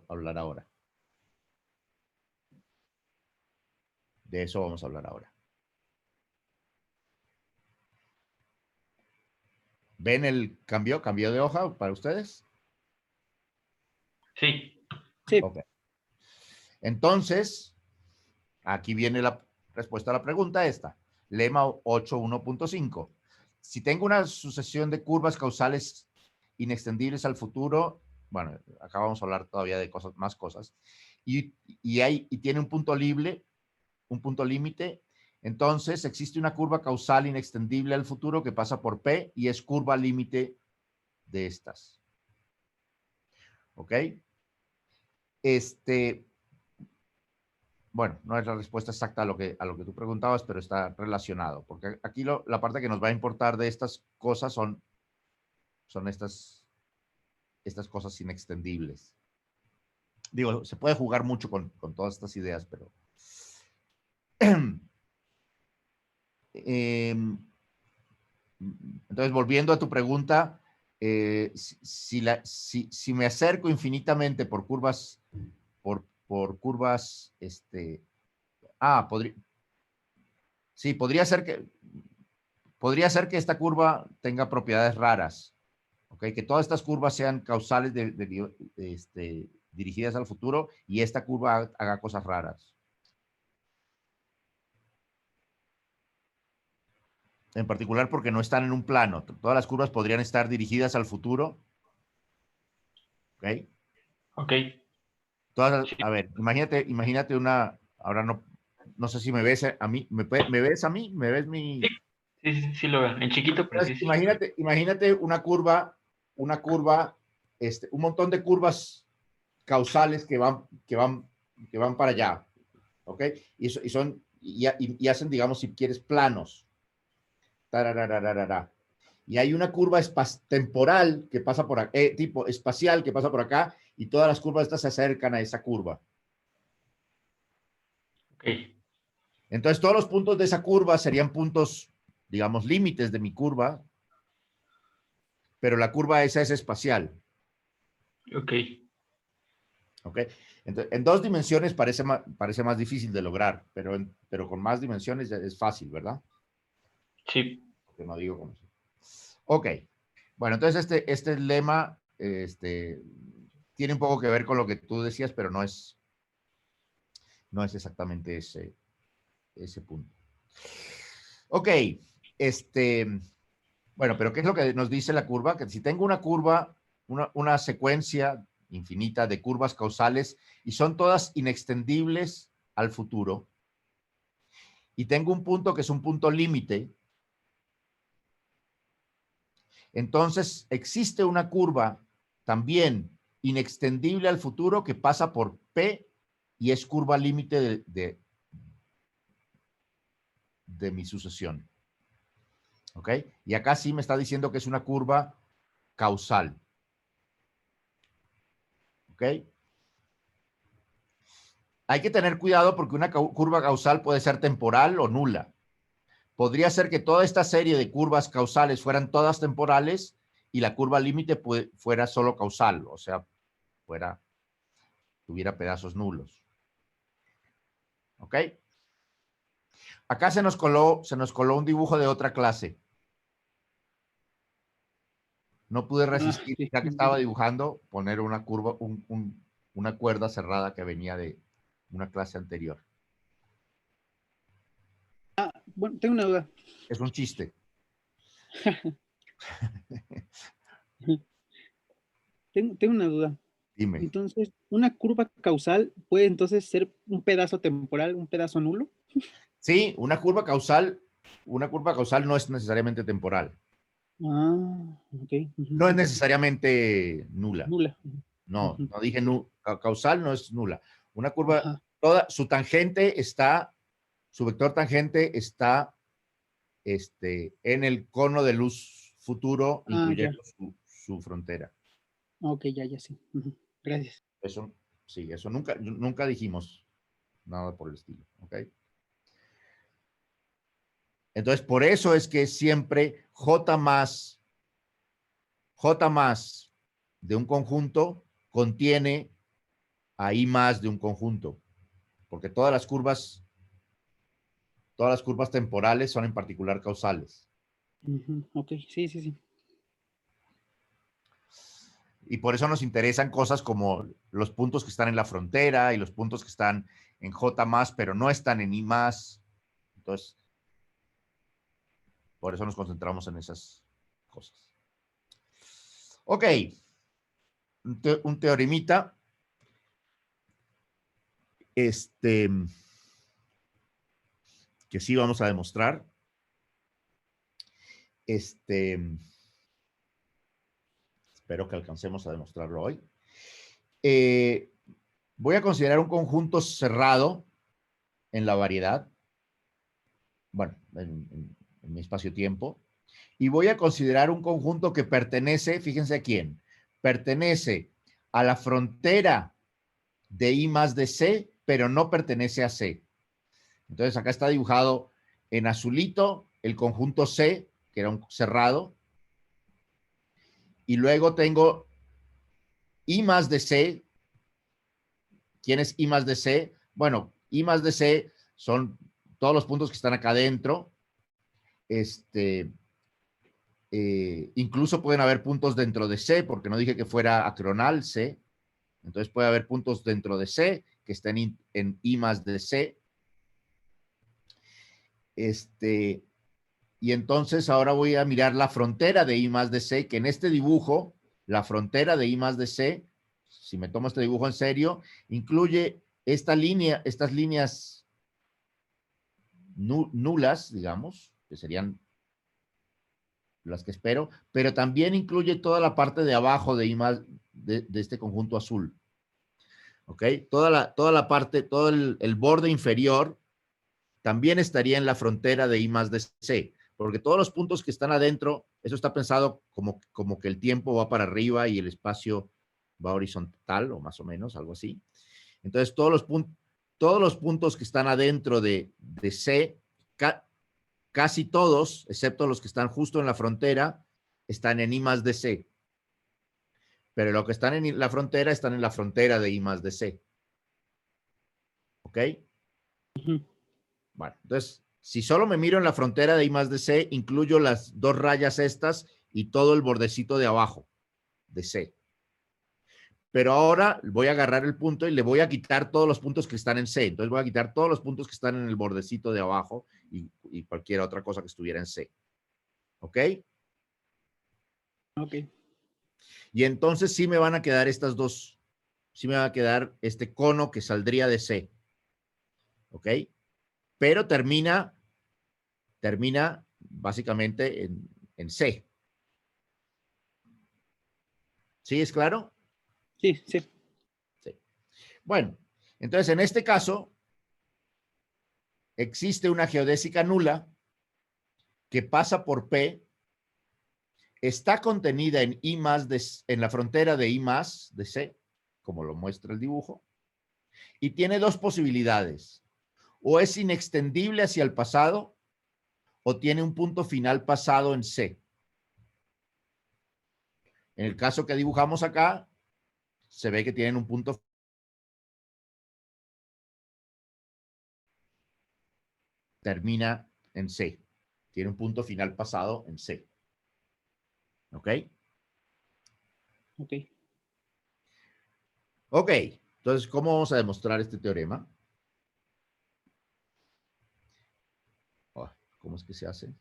hablar ahora. De eso vamos a hablar ahora. ¿Ven el cambio de hoja para ustedes?
Sí.
Sí.
Okay. Entonces, aquí viene la respuesta a la pregunta esta. Lema 8.1.5. Si tengo una sucesión de curvas causales inextendibles al futuro, bueno, acá vamos a hablar todavía de más cosas, y tiene un punto límite, entonces existe una curva causal inextendible al futuro que pasa por P y es curva límite de estas. ¿Ok? Bueno, no es la respuesta exacta a lo que tú preguntabas, pero está relacionado, porque aquí la parte que nos va a importar de estas cosas son estas cosas inextendibles. Digo, se puede jugar mucho con todas estas ideas, pero entonces, volviendo a tu pregunta, si me acerco infinitamente por curvas, podría ser que esta curva tenga propiedades raras, ¿ok? Que todas estas curvas sean causales dirigidas al futuro y esta curva haga cosas raras. En particular porque no están en un plano. Todas las curvas podrían estar dirigidas al futuro. ¿Ok?
Ok.
A ver, imagínate ahora no sé si me ves a mí, ¿me ves a mí? ¿Me ves mi...?
Sí, lo veo. En chiquito, pero sí.
Imagínate una curva, un montón de curvas causales que van para allá. ¿Ok? Y hacen, digamos, si quieres, planos. Y hay una curva temporal que pasa por acá, tipo espacial que pasa por acá, y todas las curvas estas se acercan a esa curva.
Ok.
Entonces, todos los puntos de esa curva serían puntos, digamos, límites de mi curva, pero la curva esa es espacial.
Ok.
¿Ok? Entonces, en 2 dimensiones parece más difícil de lograr, pero con más dimensiones es fácil, ¿verdad?
Sí.
Porque no digo cómo. Ok. Bueno, entonces este lema tiene un poco que ver con lo que tú decías, pero no es exactamente ese punto. Ok. Bueno, pero ¿qué es lo que nos dice la curva? Que si tengo una curva, una secuencia infinita de curvas causales y son todas inextendibles al futuro, y tengo un punto que es un punto límite, entonces existe una curva también inextendible al futuro que pasa por P y es curva límite de mi sucesión. ¿Ok? Y acá sí me está diciendo que es una curva causal. ¿Ok? Hay que tener cuidado porque una curva causal puede ser temporal o nula. Podría ser que toda esta serie de curvas causales fueran todas temporales y la curva límite fuera solo causal, o sea, fuera tuviera pedazos nulos. ¿Ok? Acá se nos coló un dibujo de otra clase. No pude resistir,
sí.
ya que estaba dibujando, poner una curva, una cuerda cerrada que venía de una clase anterior.
Bueno, tengo una duda.
Es un chiste.
Tengo una duda.
Dime.
Entonces, ¿una curva causal puede entonces ser un pedazo temporal, un pedazo nulo?
Sí, una curva causal no es necesariamente temporal.
Ok.
No es necesariamente nula.
Nula.
No, no dije causal, no es nula. Una curva,
Ajá.
toda su tangente está, su vector tangente está en el cono de luz futuro,
Ya.
incluyendo su frontera.
Ok, ya, sí. Gracias.
Eso, sí, eso nunca dijimos nada por el estilo, ¿ok? Entonces, por eso es que siempre J más de un conjunto contiene a I más de un conjunto, porque todas las curvas temporales son en particular causales.
Ok, sí.
Y por eso nos interesan cosas como los puntos que están en la frontera y los puntos que están en J más, pero no están en I más. Entonces, por eso nos concentramos en esas cosas. Ok. Un teoremita. Que sí vamos a demostrar. Espero que alcancemos a demostrarlo hoy. Voy a considerar un conjunto cerrado en la variedad. Bueno, en mi espacio-tiempo. Y voy a considerar un conjunto que pertenece, fíjense a quién, pertenece a la frontera de I más de C, pero no pertenece a C. Entonces acá está dibujado en azulito el conjunto C, que era un cerrado. Y luego tengo I más de C. ¿Quién es I más de C? Bueno, I más de C son todos los puntos que están acá adentro. Incluso pueden haber puntos dentro de C, porque no dije que fuera acronal C. Entonces puede haber puntos dentro de C que estén en I más de C. Y entonces ahora voy a mirar la frontera de I más de C, que en este dibujo, la frontera de I más de C, si me tomo este dibujo en serio, incluye estas líneas nulas, digamos, que serían las que espero, pero también incluye toda la parte de abajo de I más de este conjunto azul. ¿Ok? Toda la parte, todo el borde inferior también estaría en la frontera de I más de C, porque todos los puntos que están adentro, eso está pensado como que el tiempo va para arriba y el espacio va horizontal, o más o menos, algo así. Entonces, todos los puntos que están adentro de C, casi todos, excepto los que están justo en la frontera, están en I más de C. Pero los que están en la frontera están en la frontera de I más de C. ¿Ok? Bueno, entonces, si solo me miro en la frontera de I más de C, incluyo las dos rayas estas y todo el bordecito de abajo de C. Pero ahora voy a agarrar el punto y le voy a quitar todos los puntos que están en C. Entonces voy a quitar todos los puntos que están en el bordecito de abajo y cualquier otra cosa que estuviera en C. ¿Ok?
Ok.
Y entonces sí me van a quedar estas dos, sí me va a quedar este cono que saldría de C. ¿Ok? Pero termina básicamente en C. ¿Sí es claro?
Sí.
Sí. Bueno, entonces en este caso existe una geodésica nula que pasa por P, está contenida en en la frontera de I más de C, como lo muestra el dibujo, y tiene dos posibilidades. O es inextendible hacia el pasado, o tiene un punto final pasado en C. En el caso que dibujamos acá, se ve que tienen un punto termina en C. Tiene un punto final pasado en C. ¿Ok?
Ok.
Ok. Entonces, ¿cómo vamos a demostrar este teorema? Oh, ¿cómo es que se hace?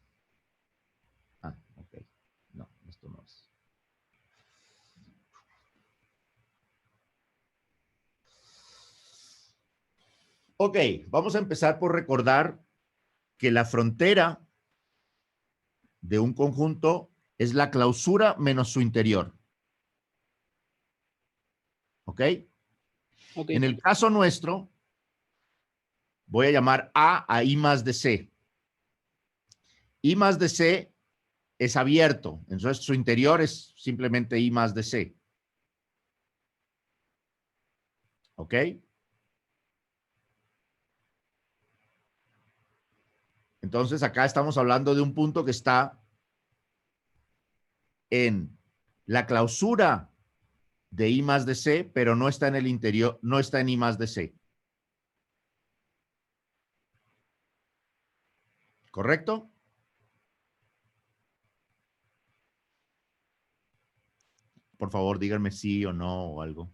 Ah, ok. No, esto no es. Ok, vamos a empezar por recordar que la frontera de un conjunto es la clausura menos su interior. ¿Ok?
Ok.
En el caso nuestro, voy a llamar a I más de C. I más de C es abierto, entonces su interior es simplemente I más de C. ¿Ok? Entonces acá estamos hablando de un punto que está en la clausura de I más de C, pero no está en el interior, no está en I más de C. ¿Correcto? Por favor, díganme sí o no o algo.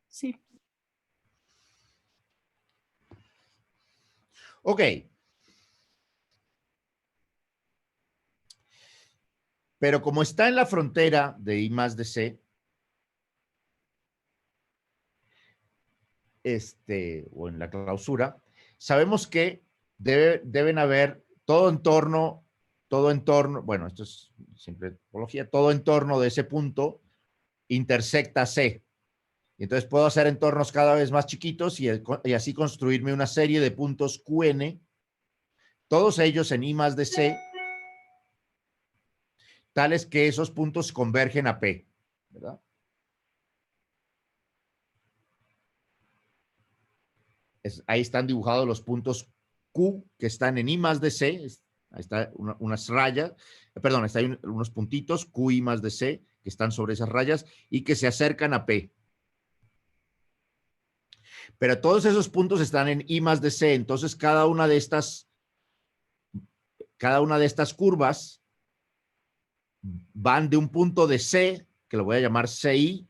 Sí.
Ok. Pero como está en la frontera de I más de C, o en la clausura, sabemos que deben haber todo entorno, bueno, esto es siempre topología, todo entorno de ese punto intersecta C. Y entonces puedo hacer entornos cada vez más chiquitos y así construirme una serie de puntos QN, todos ellos en I más de C, tales que esos puntos convergen a P, ¿verdad? Ahí están dibujados los puntos Q que están en I más de C. Ahí está unas rayas, perdón, están unos puntitos Q I más de C que están sobre esas rayas y que se acercan a P. Pero todos esos puntos están en I más de C, entonces cada una de estas curvas van de un punto de C, que lo voy a llamar CI,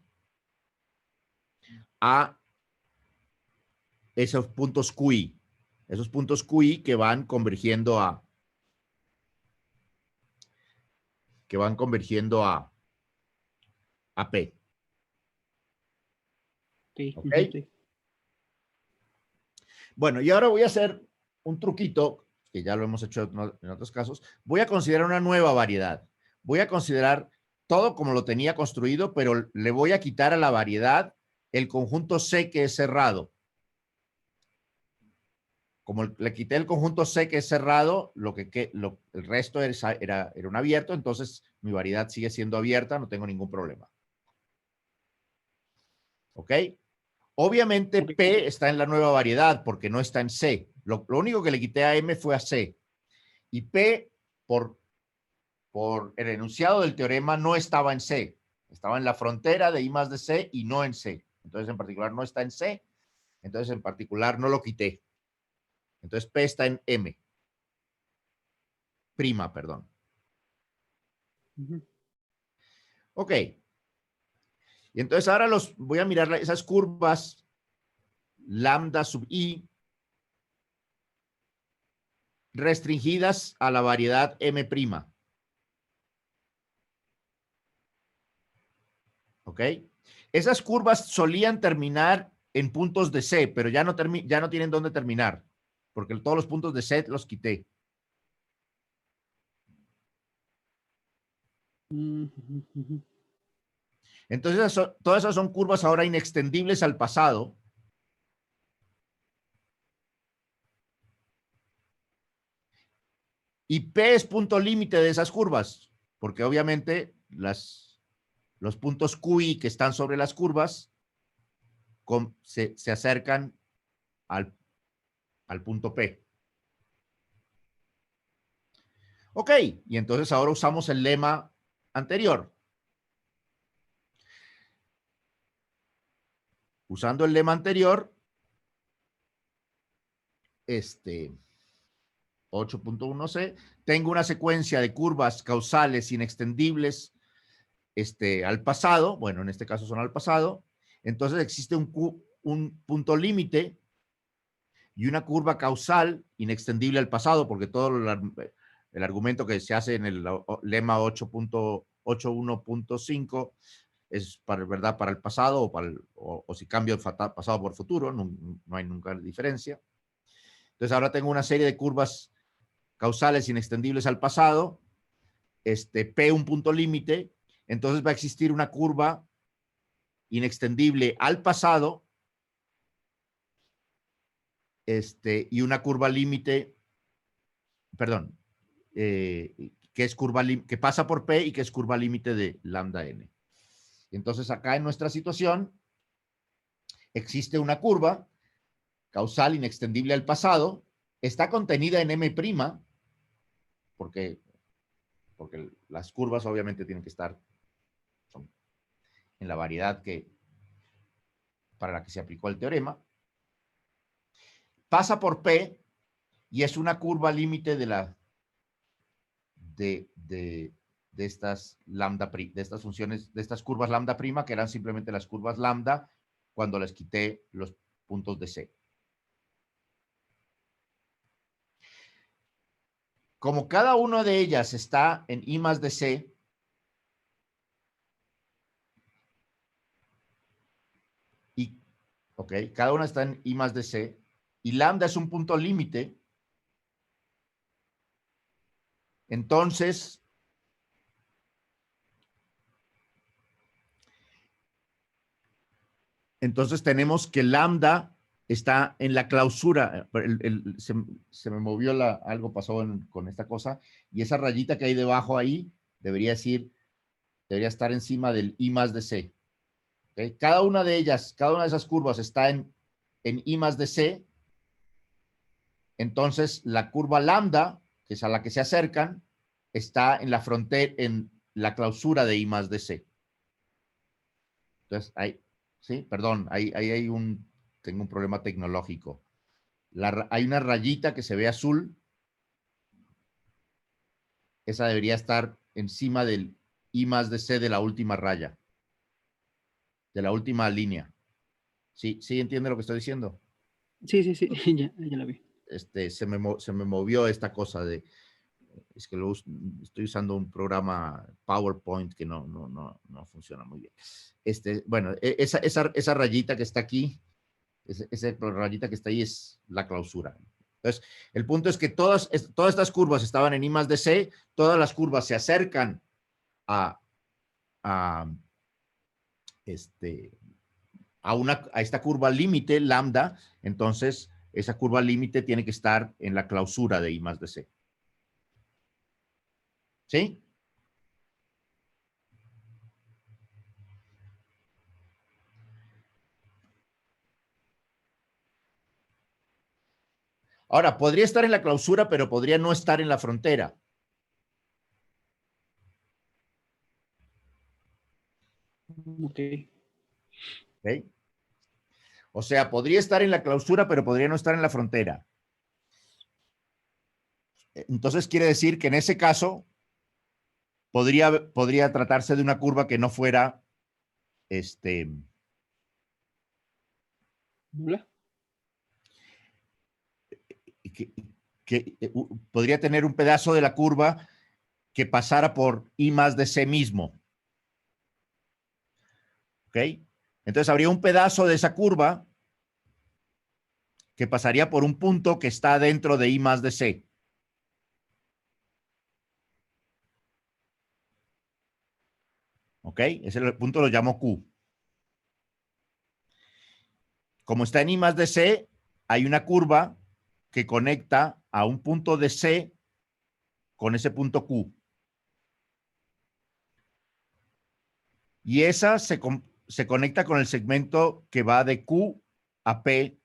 a esos puntos QI. Esos puntos QI que van convergiendo a P.
Ok.
¿Ok? Bueno, y ahora voy a hacer un truquito, que ya lo hemos hecho en otros casos. Voy a considerar una nueva variedad. Voy a considerar todo como lo tenía construido, pero le voy a quitar a la variedad el conjunto C que es cerrado. Como le quité el conjunto C que es cerrado, el resto era un abierto, entonces mi variedad sigue siendo abierta, no tengo ningún problema. ¿Ok? Obviamente
Ok.
P está en la nueva variedad porque no está en C. Lo único que le quité a M fue a C. Y P, por el enunciado del teorema, no estaba en C. Estaba en la frontera de I más de C y no en C. Entonces, en particular, no está en C. Entonces, en particular, no lo quité. Entonces, P está en M. Prima, perdón. Ok. Y entonces ahora voy a mirar esas curvas lambda sub I restringidas a la variedad M'. ¿Ok? Esas curvas solían terminar en puntos de C, pero ya no tienen dónde terminar, porque todos los puntos de C los quité. Entonces, todas esas son curvas ahora inextendibles al pasado. Y P es punto límite de esas curvas, porque obviamente los puntos QI que están sobre las curvas se acercan al punto P. Ok, y entonces ahora usamos el lema anterior. Usando el lema anterior, 8.1c, tengo una secuencia de curvas causales inextendibles al pasado, bueno, en este caso son al pasado, entonces existe un punto límite y una curva causal inextendible al pasado, porque todo el argumento que se hace en el lema 8.81.5 es ¿verdad? Para el pasado o si cambio el pasado por futuro, no hay nunca diferencia. Entonces ahora tengo una serie de curvas causales inextendibles al pasado, P un punto límite, entonces va a existir una curva inextendible al pasado, y una curva límite, perdón, que es que pasa por P y que es curva límite de lambda n. Entonces acá en nuestra situación existe una curva causal inextendible al pasado, está contenida en M', porque las curvas obviamente tienen que estar en la variedad para la que se aplicó el teorema. Pasa por P y es una curva límite de estas lambda, de estas funciones, de estas curvas lambda prima, que eran simplemente las curvas lambda cuando les quité los puntos de C. Como cada una de ellas está en I más de C, cada una está en I más de C, y lambda es un punto límite, entonces tenemos que lambda está en la clausura. Se me movió algo pasó con esta cosa, y esa rayita que hay debajo ahí debería estar encima del I más de C. ¿Okay? Cada una de esas curvas está en I más de C, entonces la curva lambda, que es a la que se acercan, está en la frontera, en la clausura de I más de C. Entonces, perdón, ahí tengo un problema tecnológico. Hay una rayita que se ve azul, esa debería estar encima del I más de C de la última raya, de la última línea. ¿Sí entiende lo que estoy diciendo?
Sí, ya la vi.
Se me movió esta cosa es que estoy usando un programa PowerPoint que no funciona muy bien. Bueno, esa rayita que está aquí, esa rayita que está ahí es la clausura. Entonces, el punto es que todas estas curvas estaban en I más de C, todas las curvas se acercan a esta curva límite, lambda, entonces esa curva límite tiene que estar en la clausura de I más de C. ¿Sí? Ahora, podría estar en la clausura, pero podría no estar en la frontera.
Ok.
¿Okay? O sea, podría estar en la clausura, pero podría no estar en la frontera. Entonces quiere decir que en ese caso podría tratarse de una curva que no fuera
¿Nula?
Podría tener un pedazo de la curva que pasara por I más de C mismo. ¿Ok? Entonces habría un pedazo de esa curva que pasaría por un punto que está dentro de I más de C. ¿Ok? Ese punto lo llamo Q. Como está en I más de C, hay una curva que conecta a un punto de C con ese punto Q. Y esa se conecta con el segmento que va de Q a P.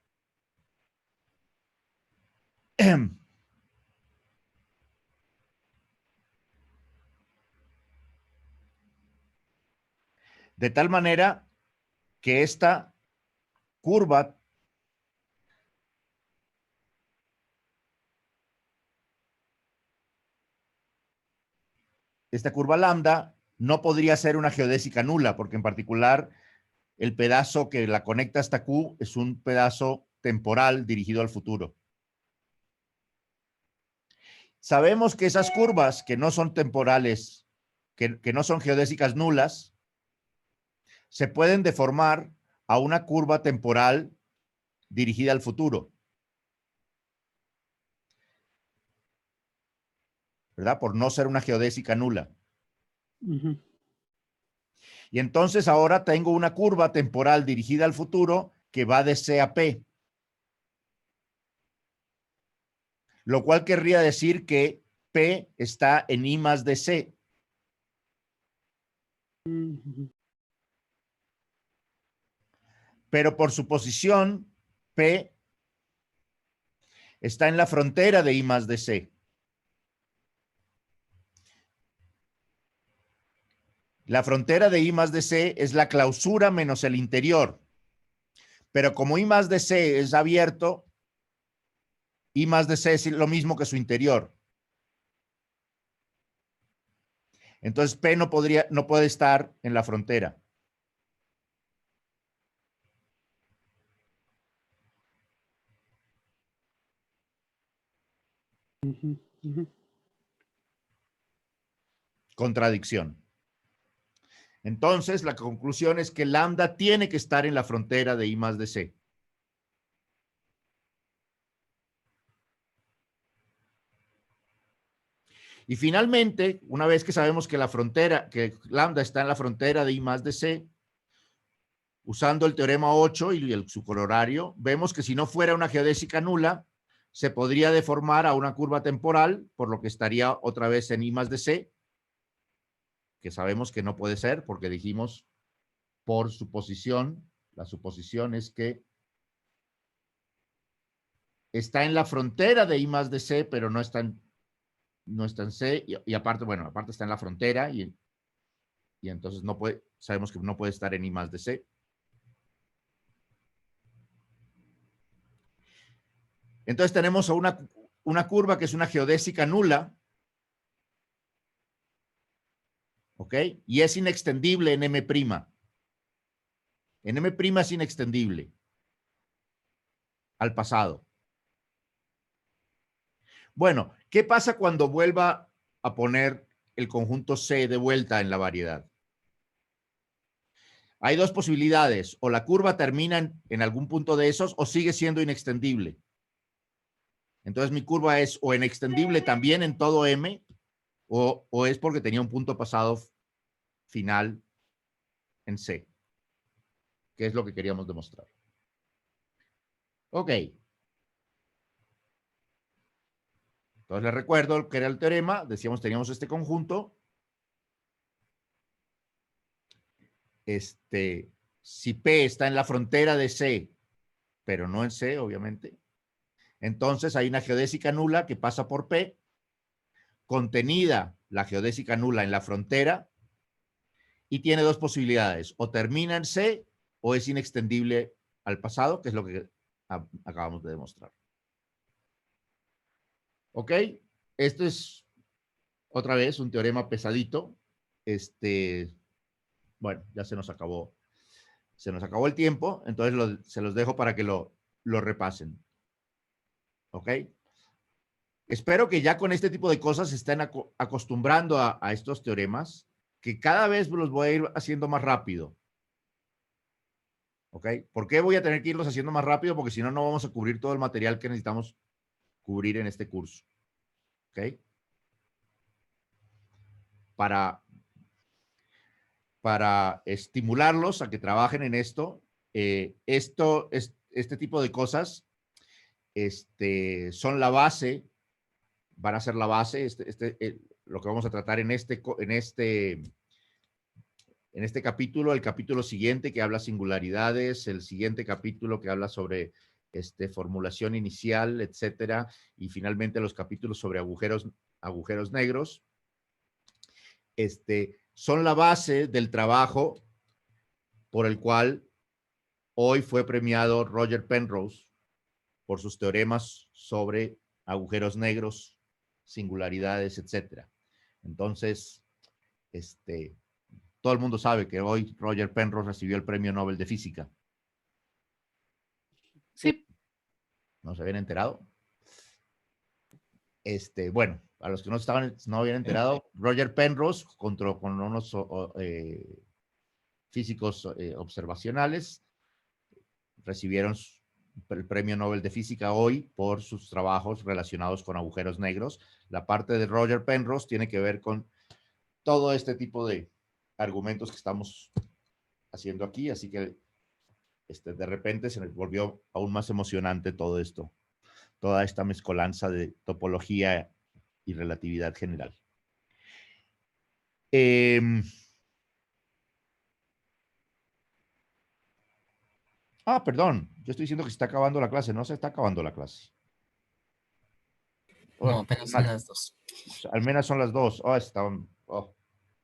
De tal manera que esta curva esta curva lambda no podría ser una geodésica nula, porque en particular el pedazo que la conecta hasta Q es un pedazo temporal dirigido al futuro. Sabemos que esas curvas que no son temporales, que no son geodésicas nulas, se pueden deformar a una curva temporal dirigida al futuro, ¿verdad? Por no ser una geodésica nula.
Ujú.
Y entonces ahora tengo una curva temporal dirigida al futuro que va de C a P. Lo cual querría decir que P está en I más de C.
Ujú.
Pero por su posición, P está en la frontera de I más de C. La frontera de I más de C es la clausura menos el interior. Pero como I más de C es abierto, I más de C es lo mismo que su interior. Entonces P no puede estar en la frontera.
Ujú. Ujú.
Contradicción. Entonces, la conclusión es que lambda tiene que estar en la frontera de I más de C. Y finalmente, una vez que sabemos que que lambda está en la frontera de I más de C, usando el teorema 8 y su corolario, vemos que si no fuera una geodésica nula, se podría deformar a una curva temporal, por lo que estaría otra vez en I más de C, que sabemos que no puede ser, porque dijimos por suposición, la suposición es que está en la frontera de I más de C, pero no está en C, y aparte, bueno, aparte está en la frontera, y entonces no puede, sabemos que no puede estar en I más de C. Entonces tenemos una curva que es una geodésica nula, ¿ok? Y es inextendible en M'. En M' es inextendible al pasado. Bueno, ¿qué pasa cuando vuelva a poner el conjunto C de vuelta en la variedad? Hay dos posibilidades, o la curva termina en algún punto de esos o sigue siendo inextendible. Entonces mi curva es o inextendible también en todo M o es porque tenía un punto pasado final en C, que es lo que queríamos demostrar. Ok. Entonces les recuerdo que era el teorema, decíamos teníamos este conjunto. Si P está en la frontera de C, pero no en C, obviamente, entonces hay una geodésica nula que pasa por P, contenida la geodésica nula en la frontera, y tiene dos posibilidades, o termina en C o es inextendible al pasado, que es lo que acabamos de demostrar. ¿Ok? Esto es otra vez un teorema pesadito. Bueno, ya se nos acabó el tiempo, entonces se los dejo para que lo repasen. ¿Ok? Espero que ya con este tipo de cosas se estén acostumbrando a estos teoremas, que cada vez los voy a ir haciendo más rápido. ¿Ok? ¿Por qué voy a tener que irlos haciendo más rápido? Porque si no, no vamos a cubrir todo el material que necesitamos cubrir en este curso. ¿Ok? Para estimularlos a que trabajen en esto, este tipo de cosas son la base, van a ser la base, lo que vamos a tratar en este capítulo, el capítulo siguiente que habla singularidades, el siguiente capítulo que habla sobre formulación inicial, etcétera, y finalmente los capítulos sobre agujeros negros, son la base del trabajo por el cual hoy fue premiado Roger Penrose por sus teoremas sobre agujeros negros, singularidades, etcétera. Entonces, Todo el mundo sabe que hoy Roger Penrose recibió el Premio Nobel de Física.
Sí.
¿No se habían enterado? Bueno, a los que no habían enterado, Roger Penrose, con unos físicos observacionales, recibieron el Premio Nobel de Física hoy por sus trabajos relacionados con agujeros negros. La parte de Roger Penrose tiene que ver con todo este tipo de argumentos que estamos haciendo aquí, así que de repente se me volvió aún más emocionante todo esto, toda esta mezcolanza de topología y relatividad general. Perdón, yo estoy diciendo que se está acabando la clase, no se está acabando la clase.
No, apenas son las 2.
Al menos son las 2.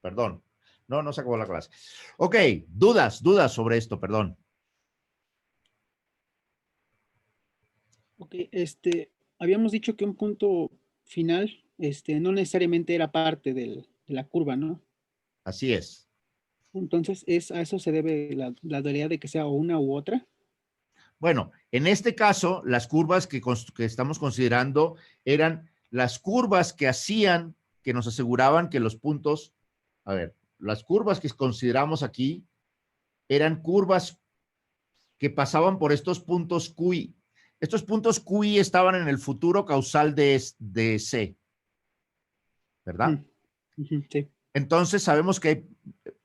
Perdón. No se acabó la clase. Ok, dudas sobre esto, perdón.
Ok, habíamos dicho que un punto final, no necesariamente era parte de la curva, ¿no?
Así es.
Entonces, a eso se debe la dualidad de que sea una u otra.
Bueno, en este caso, las curvas que estamos considerando eran las curvas que hacían, que nos aseguraban que los puntos, las curvas que consideramos aquí eran curvas que pasaban por estos puntos QI. Estos puntos QI estaban en el futuro causal de C, ¿verdad?
Sí.
Entonces sabemos que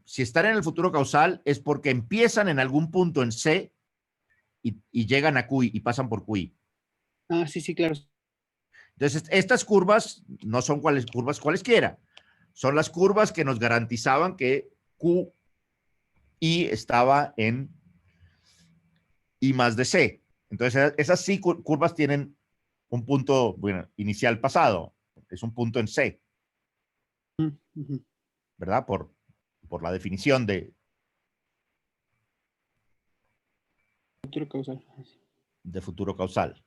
si están en el futuro causal es porque empiezan en algún punto en C y llegan a QI y pasan por QI.
Sí, claro.
Entonces, estas curvas no son curvas cualesquiera. Son las curvas que nos garantizaban que QI estaba en I más de C. Entonces, esas sí curvas tienen un punto, inicial pasado. Es un punto en C. ¿Verdad? Por la definición de
futuro causal.
De futuro causal.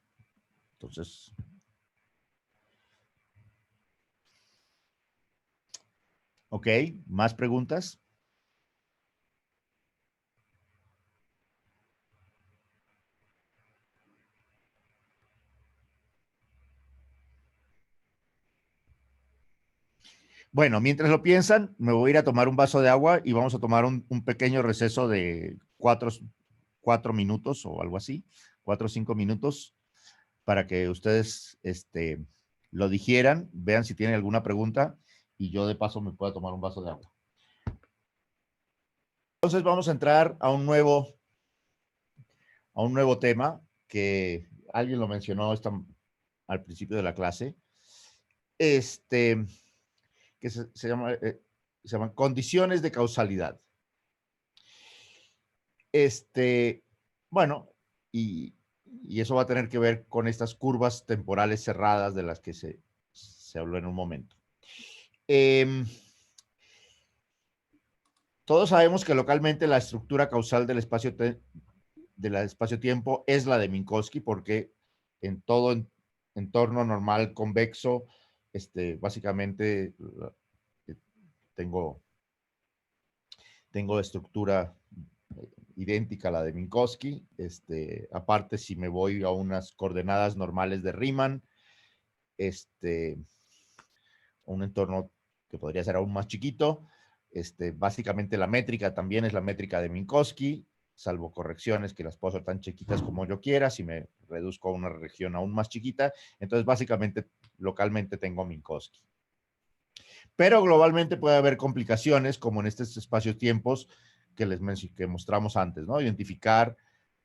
Entonces, ok, ¿más preguntas? Bueno, mientras lo piensan, me voy a ir a tomar un vaso de agua y vamos a tomar un pequeño receso de 4 minutos o algo así, 4 o 5 minutos, para que ustedes lo digieran, vean si tienen alguna pregunta y yo de paso me pueda tomar un vaso de agua. Entonces vamos a entrar a un nuevo tema que alguien lo mencionó al principio de la clase. Que se llaman condiciones de causalidad. Bueno, y eso va a tener que ver con estas curvas temporales cerradas de las que se habló en un momento. Todos sabemos que localmente la estructura causal del espacio-tiempo es la de Minkowski, porque en todo entorno normal convexo, básicamente tengo estructura idéntica a la de Minkowski. Aparte, si me voy a unas coordenadas normales de Riemann, un entorno que podría ser aún más chiquito, básicamente la métrica también es la métrica de Minkowski, salvo correcciones que las puedo hacer tan chiquitas como yo quiera. Si me reduzco a una región aún más chiquita, entonces básicamente localmente tengo Minkowski. Pero globalmente puede haber complicaciones, como en estos espacios-tiempos que mostramos antes, ¿no? Identificar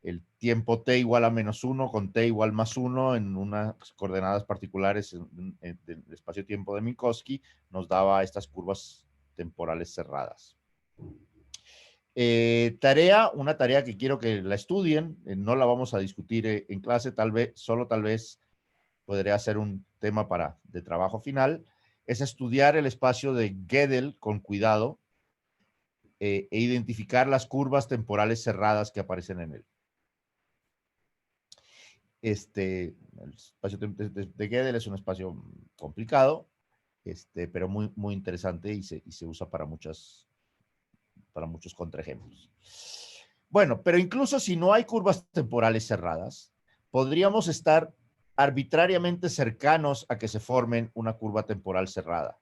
el tiempo t igual a -1 con t igual +1 en unas coordenadas particulares del espacio-tiempo de Minkowski nos daba estas curvas temporales cerradas. Una tarea que quiero que la estudien, no la vamos a discutir en clase, tal vez podría ser un tema de trabajo final, es estudiar el espacio de Gödel con cuidado e identificar las curvas temporales cerradas que aparecen en él. El espacio de Gödel es un espacio complicado. pero muy, muy interesante y se usa para muchos contraejemplos. Bueno, pero incluso si no hay curvas temporales cerradas, podríamos estar arbitrariamente cercanos a que se formen una curva temporal cerrada.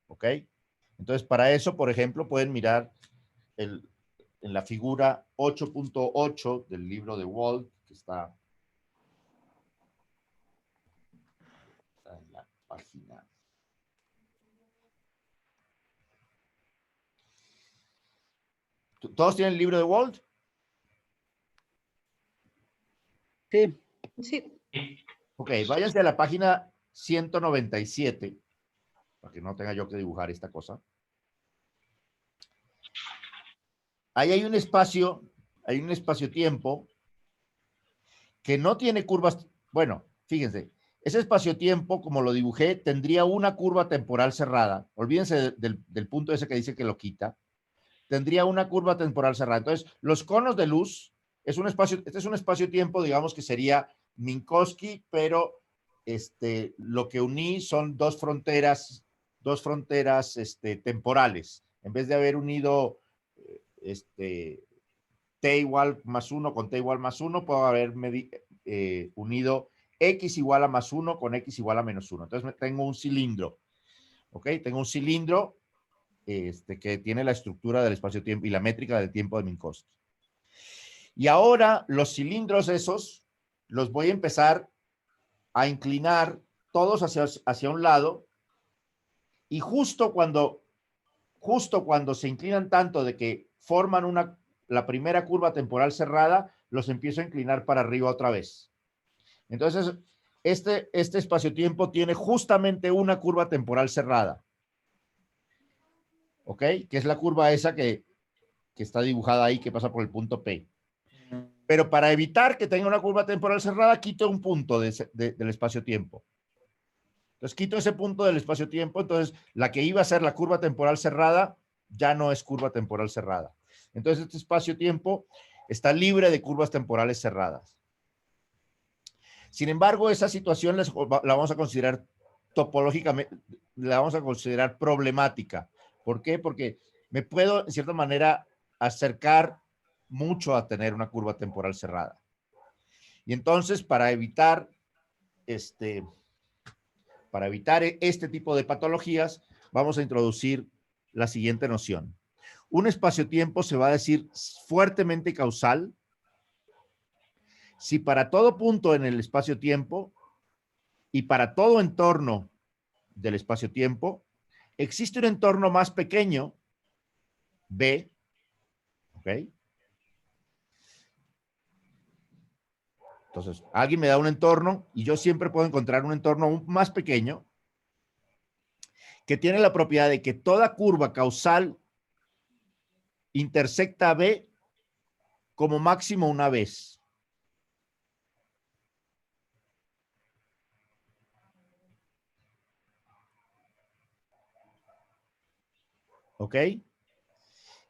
¿Ok? Entonces, para eso, por ejemplo, pueden mirar en la figura 8.8 del libro de Wald, que está en la página. ¿Todos tienen el libro de Wald?
Sí.
Sí.
Ok, váyanse a la página 197, para que no tenga yo que dibujar esta cosa. Ahí hay un espacio-tiempo que no tiene curvas. Bueno, fíjense, ese espacio-tiempo, como lo dibujé, tendría una curva temporal cerrada. Olvídense del punto ese que dice que lo quita. Tendría una curva temporal cerrada. Entonces, los conos de luz, este es un espacio-tiempo, digamos que sería Minkowski, pero lo que uní son dos fronteras temporales. En vez de haber unido t igual más 1 con t igual más 1, puedo haber unido x igual a más 1 con x igual a menos 1. Entonces tengo un cilindro, ¿ok? Tengo un cilindro que tiene la estructura del espacio-tiempo y la métrica del tiempo de Minkowski. Y ahora los cilindros esos los voy a empezar a inclinar todos hacia un lado, y justo cuando se inclinan tanto de que forman la primera curva temporal cerrada, los empiezo a inclinar para arriba otra vez. Entonces, este espacio-tiempo tiene justamente una curva temporal cerrada. ¿Ok? Que es la curva esa que está dibujada ahí, que pasa por el punto P. Pero para evitar que tenga una curva temporal cerrada, quito un punto del espacio-tiempo. Entonces, quito ese punto del espacio-tiempo. Entonces, la que iba a ser la curva temporal cerrada, ya no es curva temporal cerrada. Entonces, este espacio-tiempo está libre de curvas temporales cerradas. Sin embargo, esa situación la vamos a considerar topológicamente, la vamos a considerar problemática. ¿Por qué? Porque me puedo, en cierta manera, acercar mucho a tener una curva temporal cerrada. Y entonces, para evitar este tipo de patologías, vamos a introducir la siguiente noción. Un espacio-tiempo se va a decir fuertemente causal si para todo punto en el espacio-tiempo y para todo entorno del espacio-tiempo existe un entorno más pequeño, B, ¿ok? Entonces, alguien me da un entorno y yo siempre puedo encontrar un entorno más pequeño que tiene la propiedad de que toda curva causal intersecta a B como máximo una vez. ¿Ok?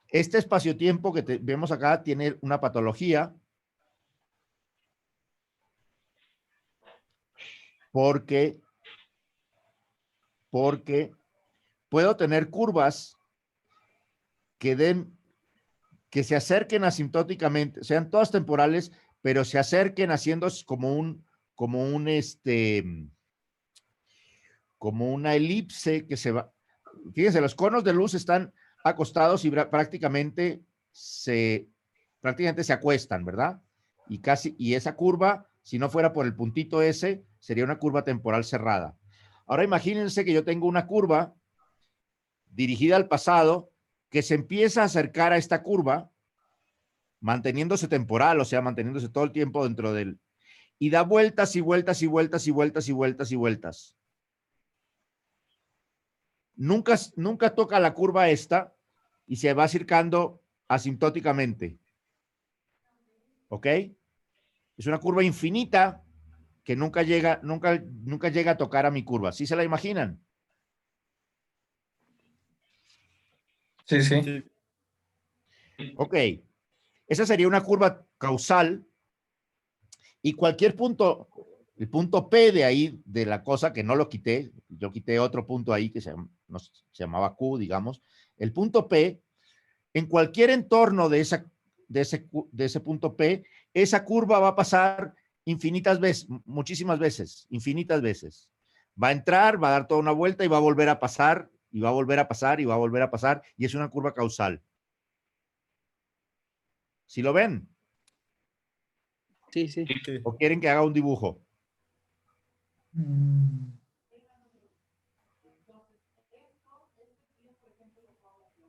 Este espacio-tiempo que vemos acá tiene una patología porque puedo tener curvas que se acerquen asintóticamente, sean todas temporales, pero se acerquen haciendo como una elipse que se va. Fíjense, los conos de luz están acostados y prácticamente se acuestan, ¿verdad? Y esa curva, si no fuera por el puntito ese, sería una curva temporal cerrada. Ahora imagínense que yo tengo una curva dirigida al pasado que se empieza a acercar a esta curva, manteniéndose temporal, o sea, manteniéndose todo el tiempo dentro del, y da vueltas y vueltas y vueltas y vueltas y vueltas y vueltas. Nunca toca la curva esta y se va acercando asintóticamente. ¿Ok? Es una curva infinita que nunca llega a tocar a mi curva. ¿Sí se la imaginan?
Sí, sí.
Ok. Esa sería una curva causal y cualquier punto, el punto P de ahí, de la cosa que no lo quité, yo quité otro punto ahí que se llamaba Q, digamos. El punto P, en cualquier entorno de ese punto P, esa curva va a pasar infinitas veces, muchísimas veces, infinitas veces. Va a entrar, va a dar toda una vuelta y va a volver a pasar, y va a volver a pasar, y va a volver a pasar, y es una curva causal. ¿Sí lo ven?
Sí, sí.
Sí.
¿O quieren que haga un dibujo?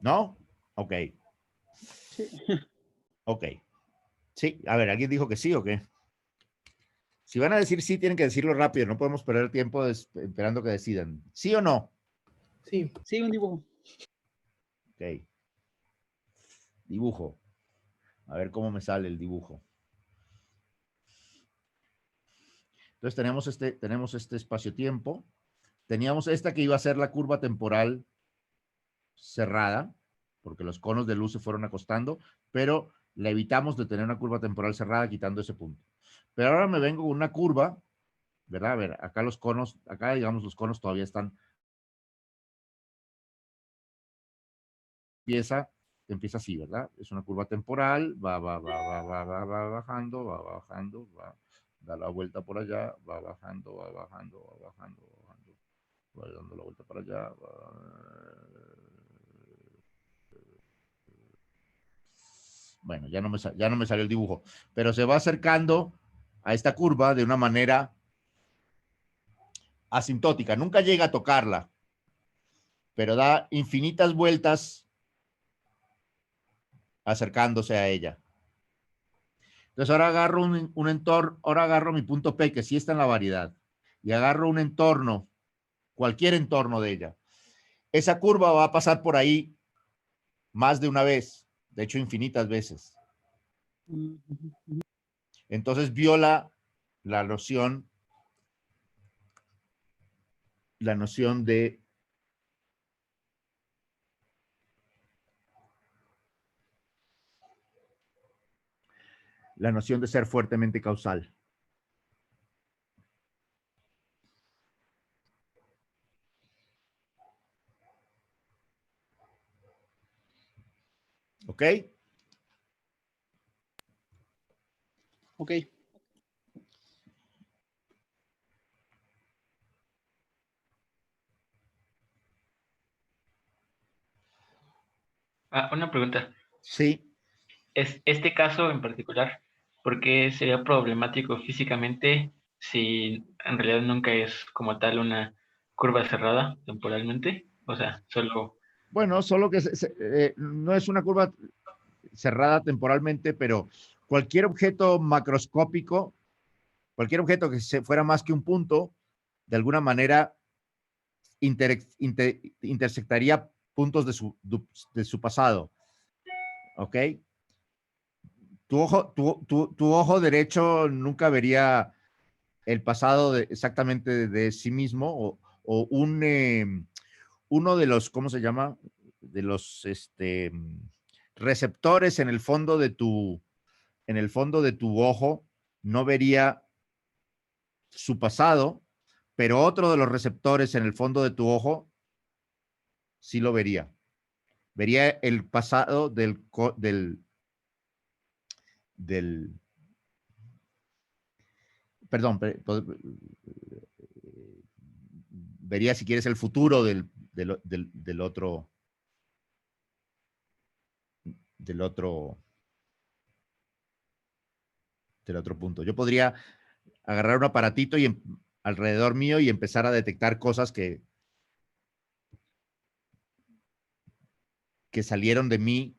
¿No? Ok.
Sí.
Ok. Sí, a ver, ¿alguien dijo que sí o qué? Si van a decir sí, tienen que decirlo rápido, no podemos perder tiempo esperando que decidan. ¿Sí o no?
Sí.
Sí, un dibujo.
Ok. Dibujo. A ver cómo me sale el dibujo. Entonces tenemos este espacio-tiempo. Teníamos esta que iba a ser la curva temporal cerrada, porque los conos de luz se fueron acostando, pero la evitamos de tener una curva temporal cerrada quitando ese punto. Pero ahora me vengo con una curva, ¿verdad? A ver, acá los conos, acá digamos los conos todavía están. Empieza así, ¿verdad? Es una curva temporal, va bajando, da la vuelta por allá, va bajando, va dando la vuelta para allá. Bueno, ya no me salió el dibujo, pero se va acercando a esta curva de una manera asintótica. Nunca llega a tocarla, pero da infinitas vueltas acercándose a ella. Entonces ahora agarro un entorno, ahora agarro mi punto P, que sí está en la variedad, y agarro un entorno, cualquier entorno de ella. Esa curva va a pasar por ahí más de una vez, de hecho infinitas veces. Entonces viola la noción de ser fuertemente causal. ¿Ok?
Ok.
Una pregunta.
Sí.
Este caso en particular, ¿por qué sería problemático físicamente si en realidad nunca es como tal una curva cerrada temporalmente? O sea, solo...
Bueno, solo que no es una curva cerrada temporalmente, pero cualquier objeto macroscópico, cualquier objeto que fuera más que un punto, de alguna manera intersectaría puntos de su pasado. ¿Ok? Tu ojo derecho nunca vería el pasado exactamente de sí mismo o uno de los, ¿cómo se llama? De los receptores en el fondo de tu ojo no vería su pasado, pero otro de los receptores en el fondo de tu ojo sí lo vería. Vería el pasado perdón, vería si quieres el futuro del otro punto. Yo podría agarrar un aparatito y alrededor mío y empezar a detectar cosas que salieron de mí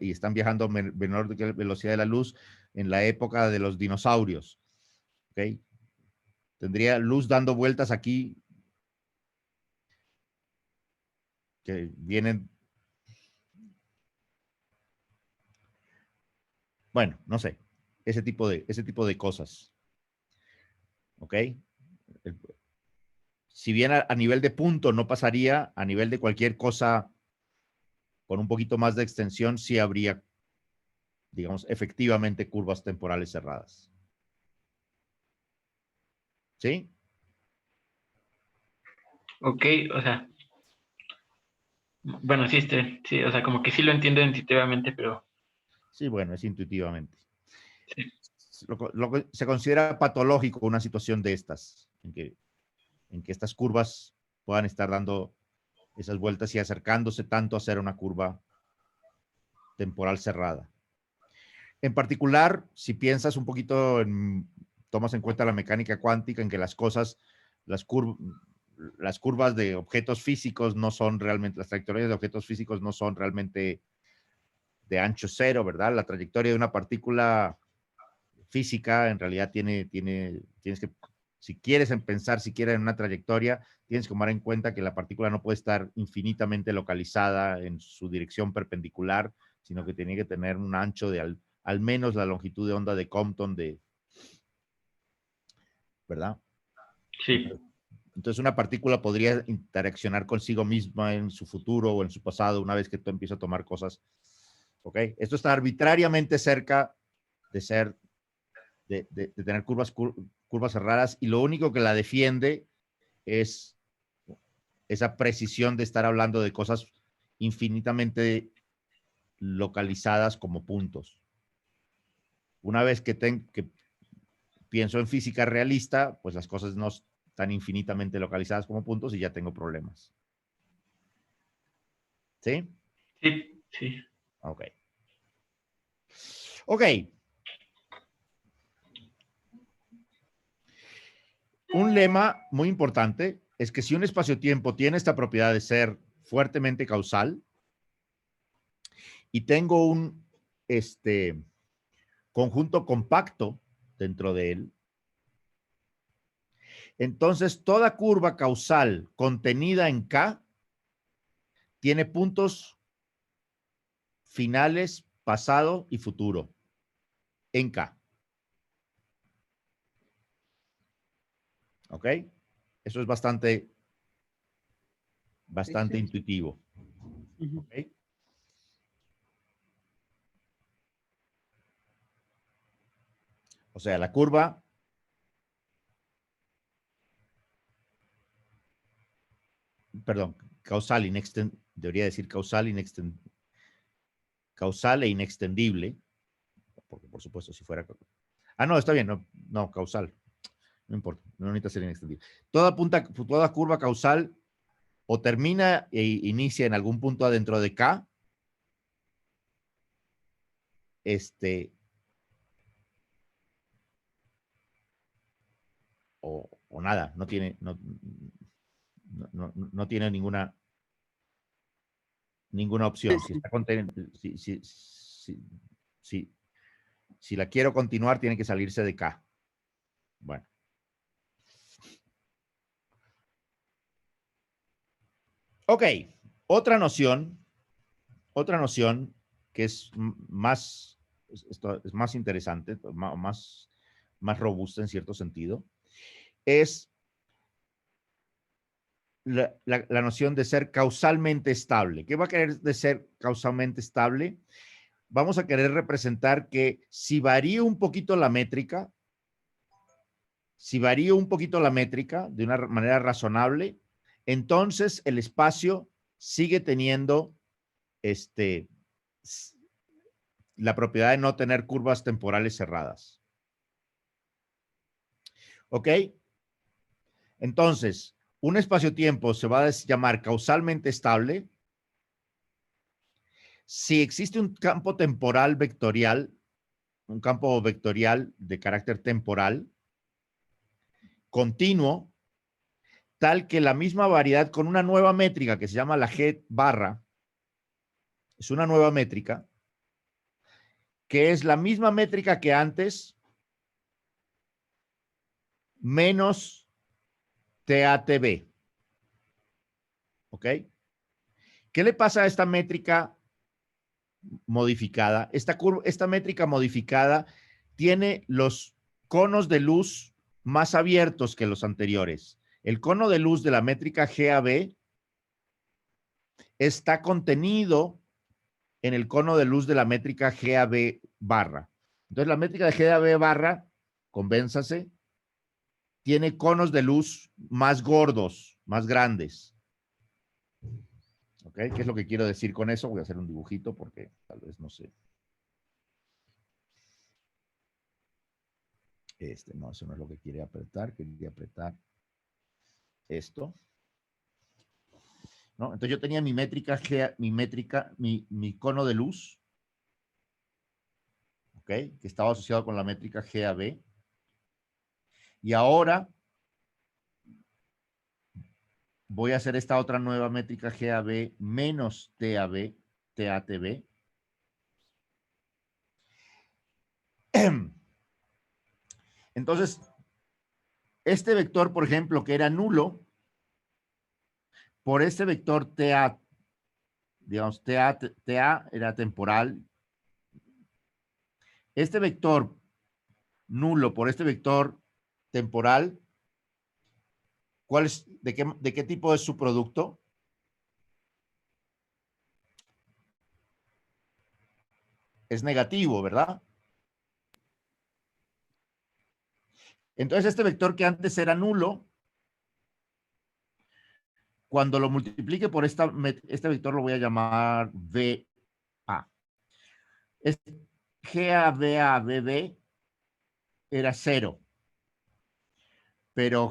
y están viajando a menor velocidad de la luz en la época de los dinosaurios. ¿Ok? Tendría luz dando vueltas aquí que vienen. Bueno, no sé, ese tipo de cosas. ¿Ok? Si bien a nivel de punto no pasaría, a nivel de cualquier cosa con un poquito más de extensión, sí habría, digamos, efectivamente curvas temporales cerradas. ¿Sí?
Ok, o sea, bueno, sí, sí, o sea, como que sí lo entiendo intuitivamente, pero
Sí, bueno, es intuitivamente.
sí.
Lo que se considera patológico una situación de estas, en que estas curvas puedan estar dando esas vueltas y acercándose tanto a ser una curva temporal cerrada. En particular, si piensas un poquito tomas en cuenta la mecánica cuántica, en que las cosas, las curvas de objetos físicos no son realmente, las trayectorias de objetos físicos no son realmente de ancho cero, ¿verdad? La trayectoria de una partícula física en realidad tienes que, si quieres pensar siquiera en una trayectoria, tienes que tomar en cuenta que la partícula no puede estar infinitamente localizada en su dirección perpendicular, sino que tiene que tener un ancho de al menos la longitud de onda de Compton ¿verdad?
Sí.
Entonces una partícula podría interaccionar consigo misma en su futuro o en su pasado una vez que tú empiezas a tomar cosas. ¿Ok? Esto está arbitrariamente cerca de ser, de tener curvas cerradas, y lo único que la defiende es esa precisión de estar hablando de cosas infinitamente localizadas como puntos. Una vez que pienso en física realista, pues las cosas no están infinitamente localizadas como puntos y ya tengo problemas. ¿Sí?
Sí, sí.
Ok. Ok. Un lema muy importante es que si un espacio-tiempo tiene esta propiedad de ser fuertemente causal y tengo un conjunto compacto dentro de él, entonces toda curva causal contenida en K tiene puntos finales, pasado y futuro en K. ¿Ok? Eso es bastante
Sí.
intuitivo. ¿Ok? O sea, la curva perdón, causal debería decir causal e inextendible, porque por supuesto si fuera... Ah, no, está bien, no, causal. No importa, no necesita ser inextendible. Toda curva causal o termina e inicia en algún punto adentro de K, o nada, no tiene ninguna opción. Si está si la quiero continuar, tiene que salirse de K. Bueno. Ok, otra noción que es más, esto es más interesante, más robusta en cierto sentido, es la noción de ser causalmente estable. ¿Qué va a querer de ser causalmente estable? Vamos a querer representar que si varía un poquito la métrica, de una manera razonable, entonces el espacio sigue teniendo la propiedad de no tener curvas temporales cerradas. ¿Ok? Entonces, un espacio-tiempo se va a llamar causalmente estable si existe un campo temporal vectorial, un campo vectorial de carácter temporal, continuo, tal que la misma variedad con una nueva métrica que se llama la G barra, es una nueva métrica, que es la misma métrica que antes, menos TATB. ¿Ok? ¿Qué le pasa a esta métrica modificada? Esta métrica modificada tiene los conos de luz más abiertos que los anteriores. El cono de luz de la métrica GAB está contenido en el cono de luz de la métrica GAB barra. Entonces, la métrica de GAB barra, convénzase, tiene conos de luz más gordos más grandes. ¿Ok? ¿Qué es lo que quiero decir con eso? Voy a hacer un dibujito porque tal vez no sé. No, eso no es lo que quiere apretar. Quería apretar esto. ¿No? Entonces yo tenía mi métrica, mi cono de luz, ¿ok? Que estaba asociado con la métrica GAB. Y ahora voy a hacer esta otra nueva métrica GAB menos TATB. Entonces, este vector, por ejemplo, que era nulo, por este vector TA, digamos, TA era temporal. Este vector nulo por este vector temporal, ¿cuál es, de qué tipo es su producto? Es negativo, ¿verdad? Entonces, este vector que antes era nulo, cuando lo multiplique por este vector lo voy a llamar VA. GABABB era 0. Pero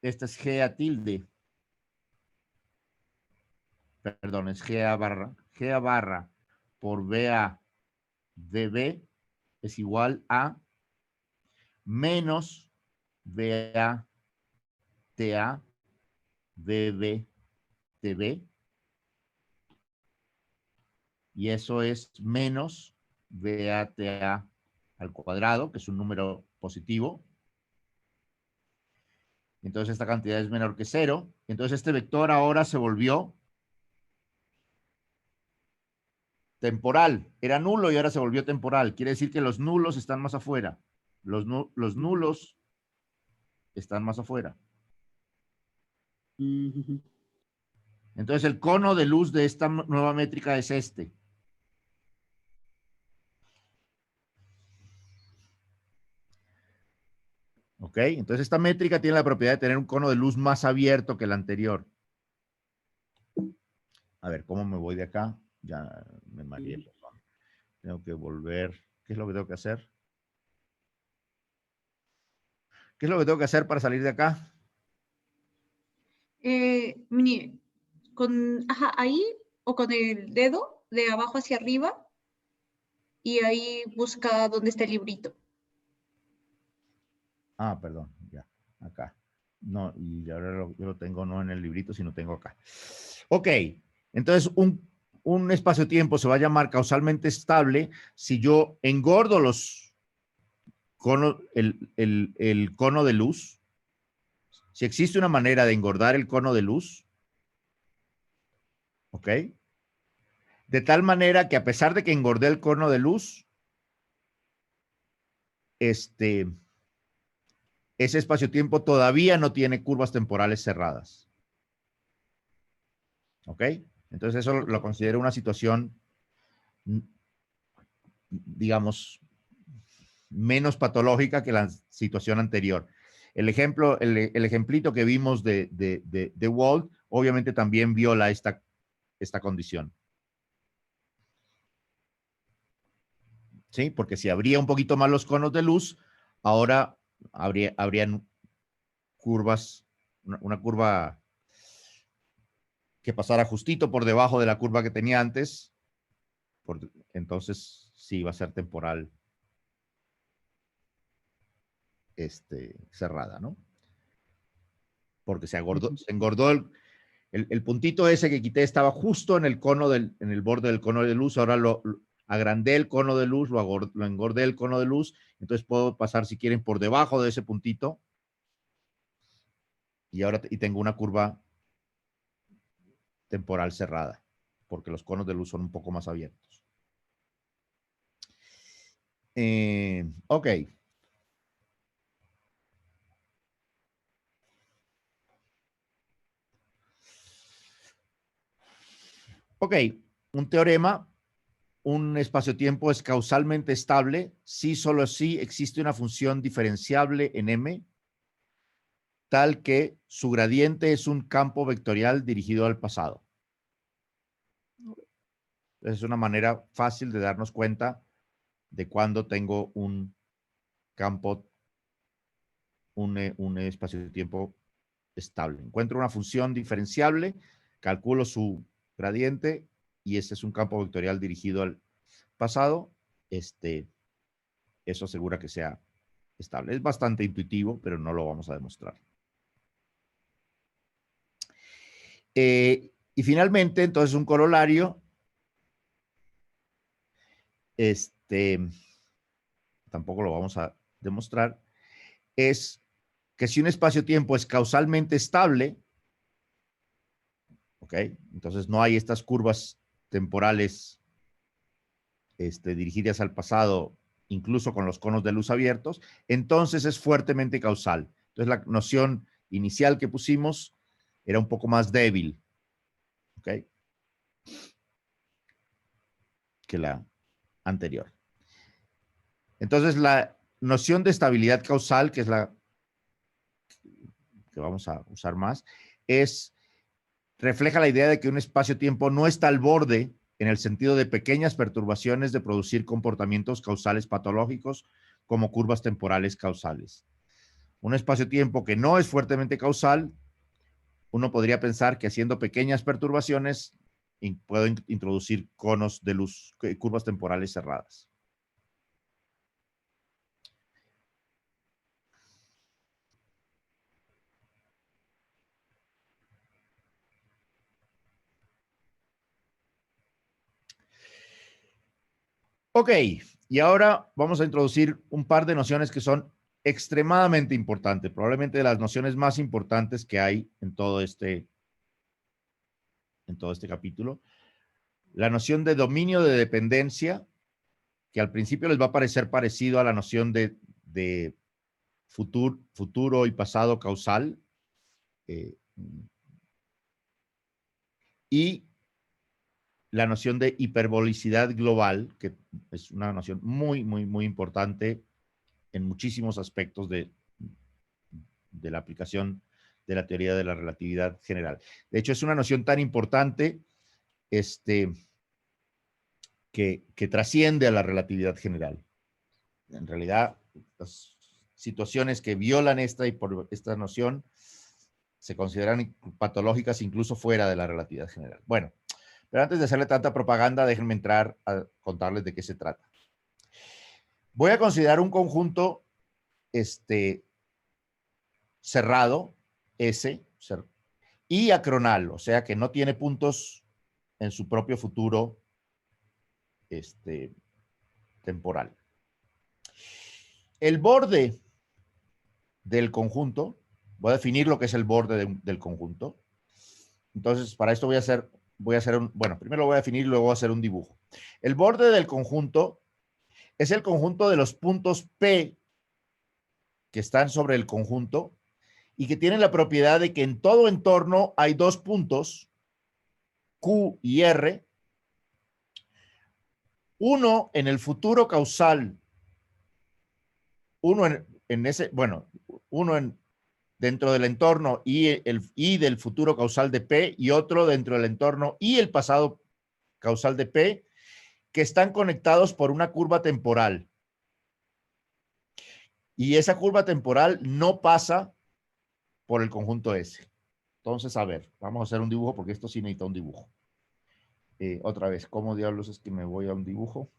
esta es GA tilde. Perdón, es GA barra por BA BB es igual a menos BA TA BB TB. Y eso es menos BATA al cuadrado, que es un número positivo. Entonces esta cantidad es menor que 0. Entonces este vector ahora se volvió temporal. Era nulo y ahora se volvió temporal. Quiere decir que los nulos están más afuera. Los nulos están más afuera. Entonces el cono de luz de esta nueva métrica es este. ¿Ok? Entonces esta métrica tiene la propiedad de tener un cono de luz más abierto que el anterior. A ver, ¿cómo me voy de acá? Ya me mareé, perdón. Tengo que volver. ¿Qué es lo que tengo que hacer? ¿Qué es lo que tengo que hacer para salir de acá?
Ahí o con el dedo de abajo hacia arriba y ahí busca dónde está el librito.
Ah, perdón, ya, acá. No, y ahora yo lo tengo no en el librito, sino tengo acá. Ok, entonces un espacio-tiempo se va a llamar causalmente estable si yo engordo los conos, el cono de luz. Si existe una manera de engordar el cono de luz, ¿ok? De tal manera que a pesar de que engordé el cono de luz, ese espacio-tiempo todavía no tiene curvas temporales cerradas. ¿Ok? Entonces eso lo considero una situación, digamos, menos patológica que la situación anterior. El ejemplito que vimos de Wald, obviamente también viola esta condición. ¿Sí? Porque si abría un poquito más los conos de luz, ahora habrían curvas, una curva que pasara justito por debajo de la curva que tenía antes. Entonces sí va a ser temporal cerrada, ¿no? Porque se engordó el puntito ese que quité estaba justo en el cono en el borde del cono de luz. Ahora lo agrandé el cono de luz, lo engordé el cono de luz. Entonces puedo pasar, si quieren, por debajo de ese puntito. Y tengo una curva temporal cerrada, porque los conos de luz son un poco más abiertos. Ok. Ok, un teorema, un espacio-tiempo es causalmente estable si solo si existe una función diferenciable en M, tal que su gradiente es un campo vectorial dirigido al pasado. Es una manera fácil de darnos cuenta de cuando tengo un campo, un espacio-tiempo estable. Encuentro una función diferenciable, calculo su gradiente y este es un campo vectorial dirigido al pasado. Eso asegura que sea estable. Es bastante intuitivo, pero no lo vamos a demostrar. Y finalmente, entonces, un corolario. Tampoco lo vamos a demostrar. Es que si un espacio-tiempo es causalmente estable, ¿ok? Entonces no hay estas curvas temporales dirigidas al pasado, incluso con los conos de luz abiertos, entonces es fuertemente causal. Entonces la noción inicial que pusimos era un poco más débil, ¿ok? Que la anterior. Entonces la noción de estabilidad causal, que es la que vamos a usar más, refleja la idea de que un espacio-tiempo no está al borde en el sentido de pequeñas perturbaciones de producir comportamientos causales patológicos como curvas temporales causales. Un espacio-tiempo que no es fuertemente causal, uno podría pensar que haciendo pequeñas perturbaciones puedo introducir conos de luz, curvas temporales cerradas. Ok, y ahora vamos a introducir un par de nociones que son extremadamente importantes, probablemente de las nociones más importantes que hay en todo este capítulo. La noción de dominio de dependencia, que al principio les va a parecer parecido a la noción de futuro y pasado causal, y la noción de hiperbolicidad global, que es una noción muy, muy, muy importante en muchísimos aspectos de la aplicación de la teoría de la relatividad general. De hecho, es una noción tan importante que trasciende a la relatividad general. En realidad, las situaciones que violan esta noción se consideran patológicas incluso fuera de la relatividad general. Bueno, pero antes de hacerle tanta propaganda, déjenme entrar a contarles de qué se trata. Voy a considerar un conjunto cerrado, S, y acronal, o sea que no tiene puntos en su propio futuro temporal. El borde del conjunto, voy a definir lo que es el borde del conjunto. Entonces, para esto voy a hacer primero lo voy a definir y luego voy a hacer un dibujo. El borde del conjunto es el conjunto de los puntos P que están sobre el conjunto y que tienen la propiedad de que en todo entorno hay dos puntos, Q y R, uno en el futuro causal, uno dentro del entorno y del futuro causal de P y otro dentro del entorno y el pasado causal de P, que están conectados por una curva temporal. Y esa curva temporal no pasa por el conjunto S. Entonces, a ver, vamos a hacer un dibujo porque esto sí necesita un dibujo. Otra vez, ¿cómo diablos es que me voy a un dibujo?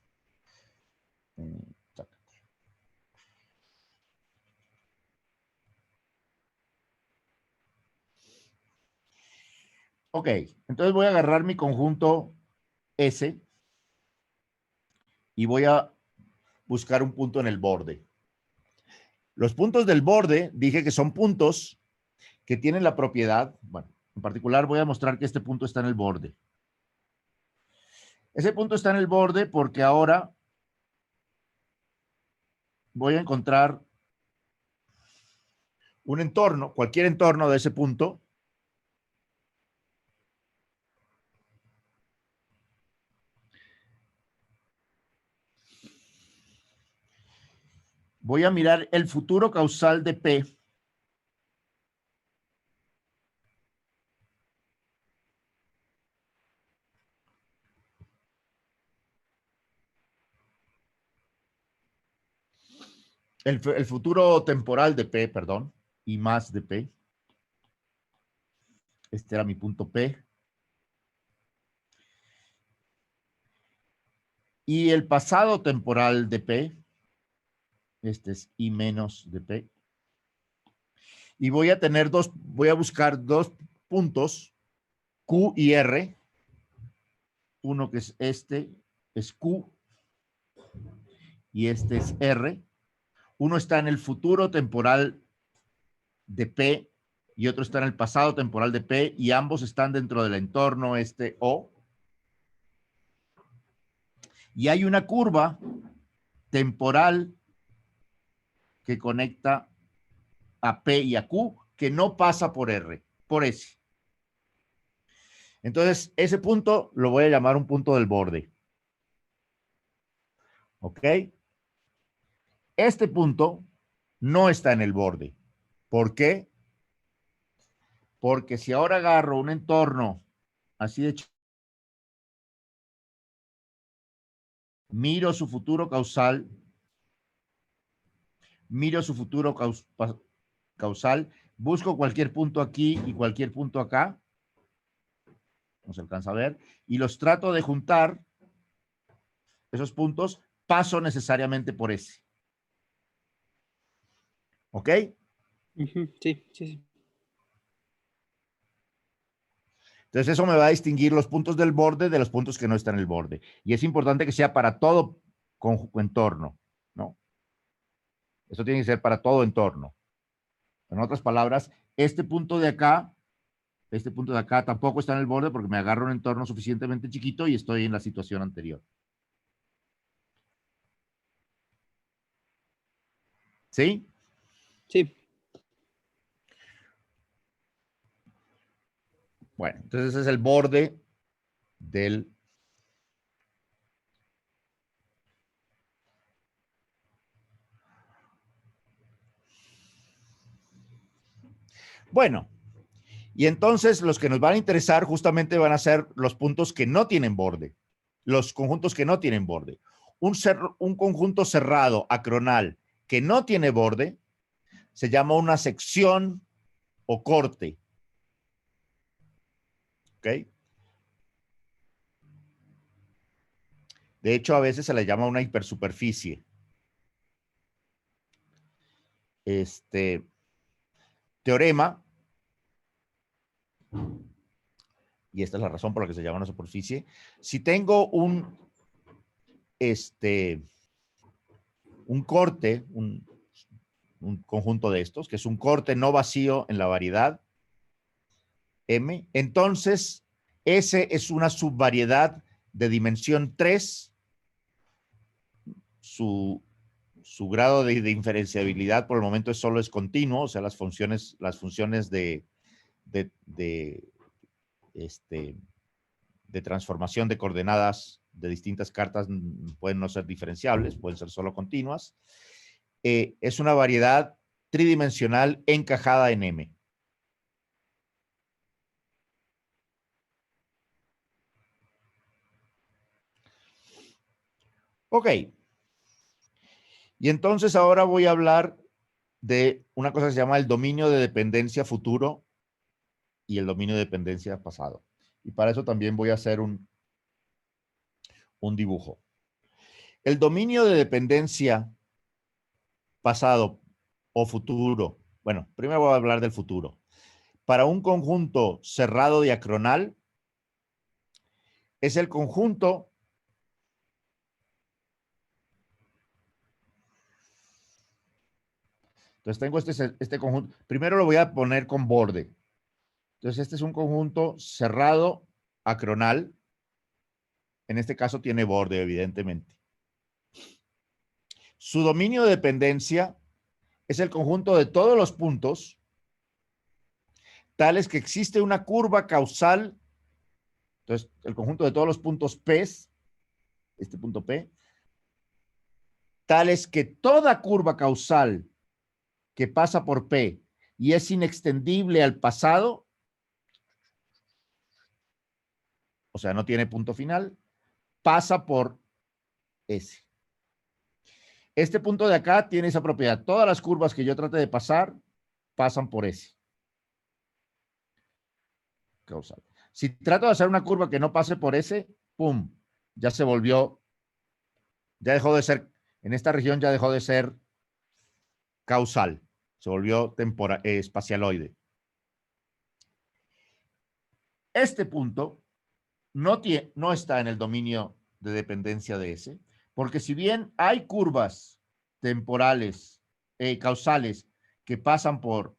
Ok, entonces voy a agarrar mi conjunto S y voy a buscar un punto en el borde. Los puntos del borde, dije que son puntos que tienen la propiedad, bueno, en particular voy a mostrar que este punto está en el borde. Ese punto está en el borde porque ahora voy a encontrar un entorno, cualquier entorno de ese punto, voy a mirar el futuro causal de P el futuro temporal de P, perdón, y más de P. Este era mi punto P. Y el pasado temporal de P, este es I menos de P. Y voy a buscar dos puntos, Q y R. Uno que es este, es Q, y este es R. Uno está en el futuro temporal de P y otro está en el pasado temporal de P, y ambos están dentro del entorno este O. Y hay una curva temporal que conecta a P y a Q que no pasa por R, por S. Entonces, ese punto lo voy a llamar un punto del borde. ¿Ok? Este punto no está en el borde. ¿Por qué? Porque si ahora agarro un entorno así de miro su futuro causal, causal, busco cualquier punto aquí y cualquier punto acá, no se alcanza a ver, y los trato de juntar, esos puntos, paso necesariamente por ese. ¿Ok?
Sí, sí, sí.
Entonces eso me va a distinguir los puntos del borde de los puntos que no están en el borde. Y es importante que sea para todo entorno, ¿no? Eso tiene que ser para todo entorno. En otras palabras, este punto de acá tampoco está en el borde porque me agarro un entorno suficientemente chiquito y estoy en la situación anterior. ¿Sí?
Sí.
Bueno, entonces ese es el borde del... Bueno, y entonces los que nos van a interesar justamente van a ser los puntos que no tienen borde, los conjuntos que no tienen borde. Un conjunto cerrado acronal que no tiene borde se llama una sección o corte. ¿Ok? De hecho, a veces se le llama una hipersuperficie. Teorema, y esta es la razón por la que se llama una superficie. Si tengo un corte, un conjunto de estos, que es un corte no vacío en la variedad M, entonces S es una subvariedad de dimensión 3, su grado de inferenciabilidad por el momento solo es continuo, o sea, las funciones de transformación de coordenadas de distintas cartas pueden no ser diferenciables, pueden ser solo continuas. Es una variedad tridimensional encajada en M. Ok. Y entonces ahora voy a hablar de una cosa que se llama el dominio de dependencia futuro y el dominio de dependencia pasado. Y para eso también voy a hacer un dibujo. El dominio de dependencia pasado o futuro. Bueno, primero voy a hablar del futuro. Para un conjunto cerrado diacronal, es el conjunto entonces tengo este conjunto. Primero lo voy a poner con borde. Entonces este es un conjunto cerrado acronal. En este caso tiene borde, evidentemente. Su dominio de dependencia es el conjunto de todos los puntos tales que existe una curva causal. Entonces, el conjunto de todos los puntos P, este punto P, tales que toda curva causal que pasa por P y es inextendible al pasado, o sea, no tiene punto final, pasa por S. Este punto de acá tiene esa propiedad. Todas las curvas que yo trate de pasar, pasan por ese. Causal. Si trato de hacer una curva que no pase por ese, ¡pum! Ya se volvió, ya dejó de ser, en esta región ya dejó de ser causal. Se volvió espacialoide. Este punto no está en el dominio de dependencia de ese, porque si bien hay curvas temporales, causales, que pasan por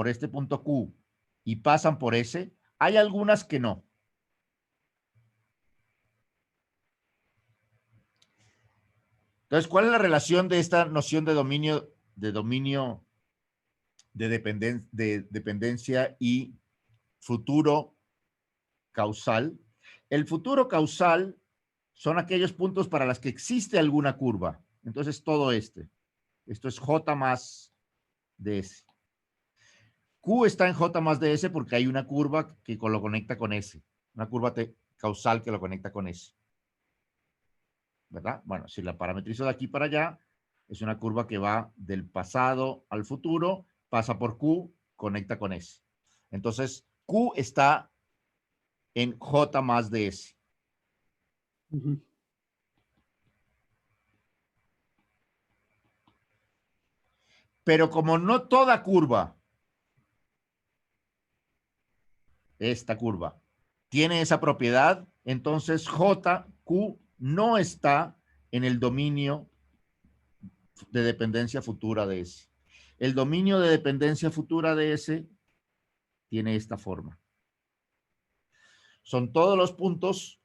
este punto Q y pasan por ese, hay algunas que no. Entonces, ¿cuál es la relación de esta noción de dominio de dependencia y futuro causal? El futuro causal son aquellos puntos para los que existe alguna curva. Entonces, todo esto es J más DS. Q está en J más DS porque hay una curva que lo conecta con S. Una curva causal que lo conecta con S. ¿Verdad? Bueno, si la parametrizo de aquí para allá, es una curva que va del pasado al futuro, pasa por Q, conecta con S. Entonces, Q está en J más DS.
Ujú.
Pero como no toda curva, esta curva, tiene esa propiedad, entonces JQ no está en el dominio de dependencia futura de S. El dominio de dependencia futura de S tiene esta forma. Son todos los puntos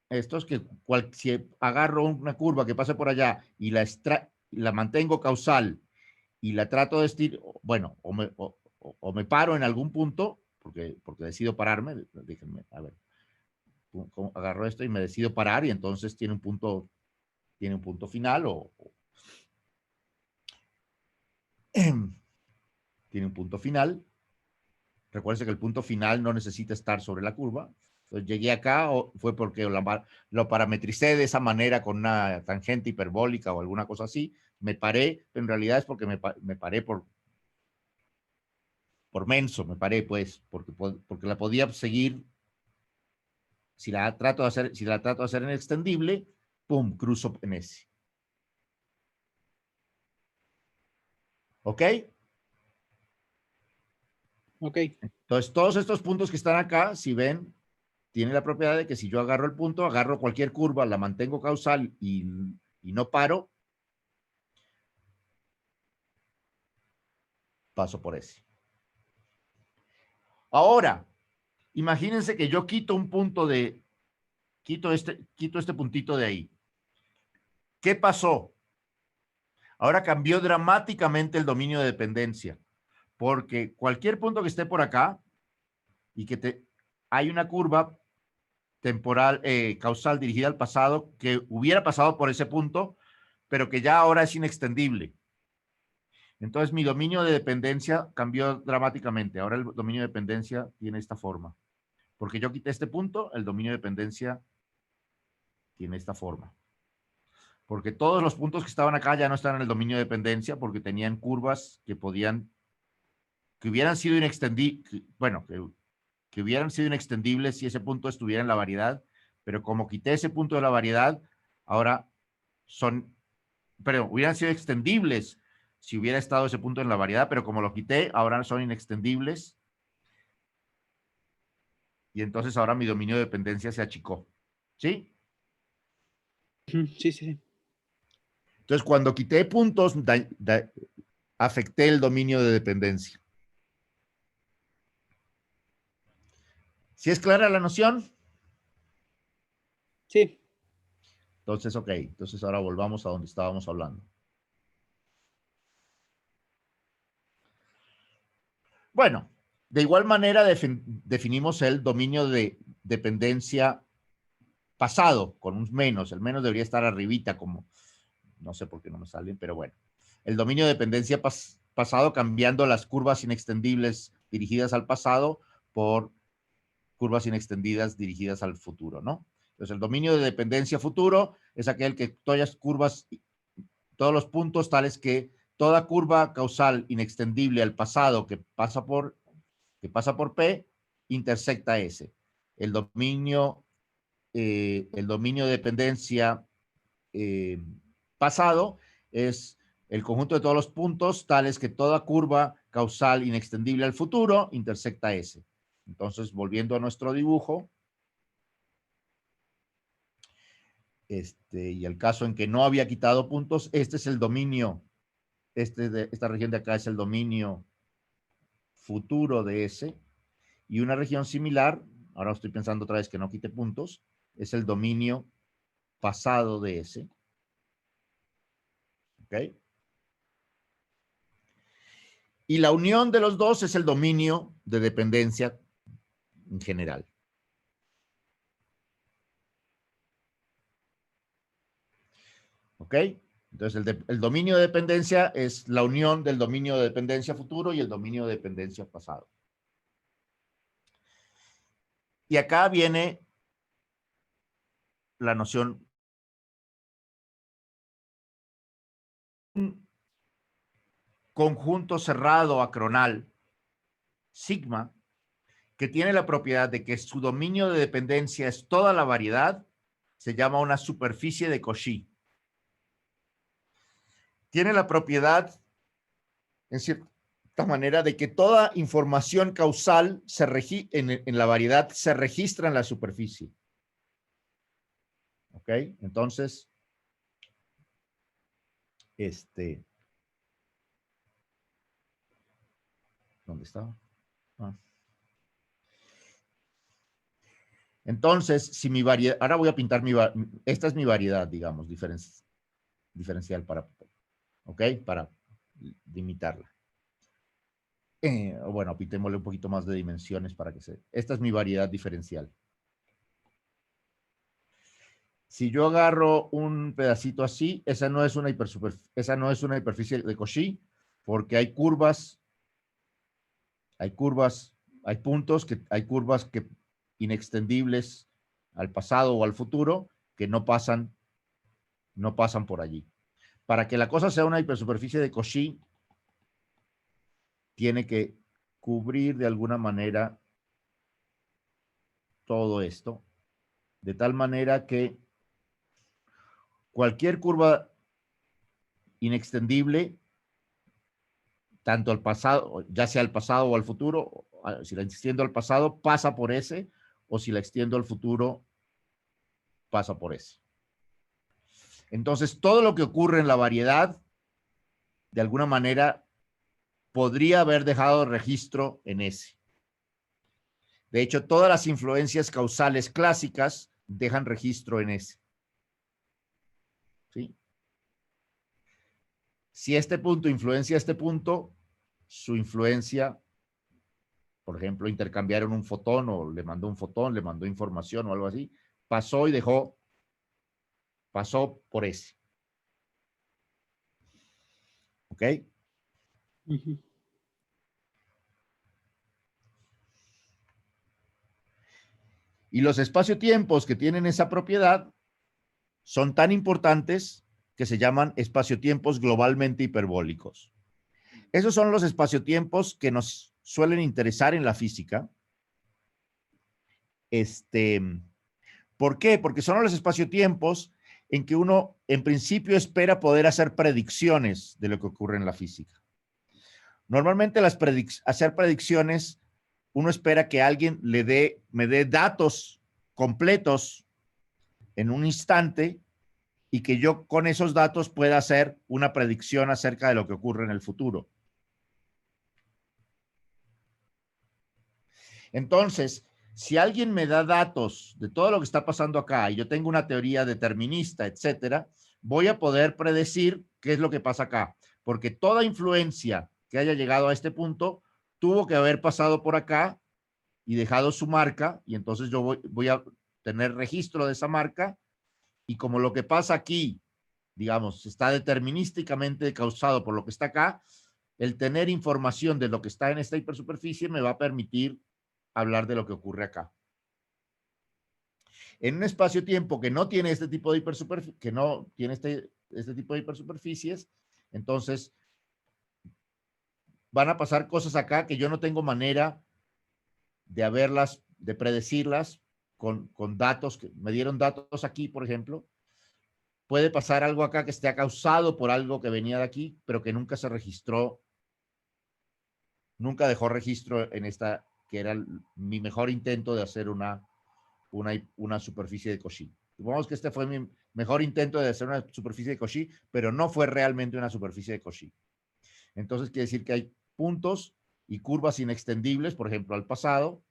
estos que si agarro una curva que pase por allá y la mantengo causal y la trato de estirar, bueno, o me paro en algún punto, porque decido pararme, déjenme, a ver, agarro esto y me decido parar y entonces tiene un punto final tiene un punto final. Recuerden que el punto final no necesita estar sobre la curva. Entonces llegué acá fue porque lo parametricé de esa manera con una tangente hiperbólica o alguna cosa así. Me paré, pero en realidad es porque me paré por menso, me paré pues, porque la podía seguir. Si la trato de hacer en extendible, pum, cruzo en ese. ¿Ok?
Ok.
Entonces, todos estos puntos que están acá, si ven, tienen la propiedad de que si yo agarro el punto, agarro cualquier curva, la mantengo causal y no paro, paso por ese. Ahora, imagínense que yo quito un punto quito este puntito de ahí. ¿Qué pasó? Ahora cambió dramáticamente el dominio de dependencia, porque cualquier punto que esté por acá y que hay una curva temporal, causal dirigida al pasado que hubiera pasado por ese punto, pero que ya ahora es inextendible. Entonces mi dominio de dependencia cambió dramáticamente. Ahora el dominio de dependencia tiene esta forma. Porque yo quité este punto, el dominio de dependencia tiene esta forma. Porque todos los puntos que estaban acá ya no están en el dominio de dependencia porque tenían curvas que hubieran sido inextendibles, bueno, que hubieran sido inextendibles si ese punto estuviera en la variedad, pero como quité ese punto de la variedad, ahora hubieran sido extendibles si hubiera estado ese punto en la variedad, pero como lo quité, ahora son inextendibles. Y entonces ahora mi dominio de dependencia se achicó. ¿Sí?
Sí, sí.
Entonces, cuando quité puntos, afecté el dominio de dependencia. ¿Sí es clara la noción?
Sí.
Entonces, ok. Entonces ahora volvamos a donde estábamos hablando. Bueno, de igual manera definimos el dominio de dependencia pasado con un menos. El menos debería estar arribita como, no sé por qué no me salen, pero bueno. El dominio de dependencia pasado cambiando las curvas inextendibles dirigidas al pasado por curvas inextendidas dirigidas al futuro, ¿no? Entonces, el dominio de dependencia futuro es aquel que todas las curvas, todos los puntos tales que toda curva causal inextendible al pasado que pasa por P intersecta S. El dominio de dependencia pasado es el conjunto de todos los puntos tales que toda curva causal inextendible al futuro intersecta S. Entonces, volviendo a nuestro dibujo, y el caso en que no había quitado puntos, este es el dominio, esta región de acá es el dominio futuro de S, y una región similar, ahora estoy pensando otra vez que no quite puntos, es el dominio pasado de S. ¿Ok? Y la unión de los dos es el dominio de dependencia en general. ¿Ok? Entonces, el dominio de dependencia es la unión del dominio de dependencia futuro y el dominio de dependencia pasado. Y acá viene la noción. Un conjunto cerrado acronal, sigma, que tiene la propiedad de que su dominio de dependencia es toda la variedad, se llama una superficie de Cauchy. Tiene la propiedad, en cierta manera, de que toda información causal en la variedad se registra en la superficie. ¿Ok? Entonces, ¿dónde estaba? Entonces, si mi variedad, ahora voy a pintar esta es mi variedad, digamos, diferencial ¿ok? Para limitarla. Bueno, pintémosle un poquito más de dimensiones para que esta es mi variedad diferencial. Si yo agarro un pedacito así, esa no es una hiperficie de Cauchy, porque hay curvas, hay curvas que inextendibles al pasado o al futuro que no pasan por allí. Para que la cosa sea una hipersuperficie de Cauchy, tiene que cubrir de alguna manera todo esto, de tal manera que cualquier curva inextendible, tanto al pasado, ya sea al pasado o al futuro, si la extiendo al pasado, pasa por ese, o si la extiendo al futuro, pasa por ese. Entonces, todo lo que ocurre en la variedad, de alguna manera, podría haber dejado registro en ese. De hecho, todas las influencias causales clásicas dejan registro en ese. ¿Sí? Si este punto influencia a este punto, su influencia, por ejemplo, intercambiaron un fotón o le mandó un fotón, le mandó información o algo así, pasó por ese. ¿Ok? Y los espacio-tiempos que tienen esa propiedad son tan importantes que se llaman espacio-tiempos globalmente hiperbólicos. Esos son los espacio-tiempos que nos suelen interesar en la física. ¿Por qué? Porque son los espacio-tiempos en que uno, en principio, espera poder hacer predicciones de lo que ocurre en la física. Normalmente, hacer predicciones, uno espera que alguien me dé datos completos en un instante y que yo con esos datos pueda hacer una predicción acerca de lo que ocurre en el futuro. Entonces, si alguien me da datos de todo lo que está pasando acá y yo tengo una teoría determinista, etcétera, voy a poder predecir qué es lo que pasa acá, porque toda influencia que haya llegado a este punto tuvo que haber pasado por acá y dejado su marca, y entonces yo voy a tener registro de esa marca, y como lo que pasa aquí, digamos, está determinísticamente causado por lo que está acá, el tener información de lo que está en esta hipersuperficie me va a permitir hablar de lo que ocurre acá. En un espacio-tiempo que no tiene este tipo de hipersuperficie, que no tiene este tipo de hipersuperficies, entonces van a pasar cosas acá que yo no tengo manera de haberlas, de predecirlas con datos, que me dieron datos aquí, por ejemplo. Puede pasar algo acá que esté causado por algo que venía de aquí, pero que nunca se registró, nunca dejó registro en esta, que era mi mejor intento de hacer una superficie de Cauchy. Supongamos que este fue mi mejor intento de hacer una superficie de Cauchy, pero no fue realmente una superficie de Cauchy. Entonces quiere decir que hay puntos y curvas inextendibles, por ejemplo, al pasado,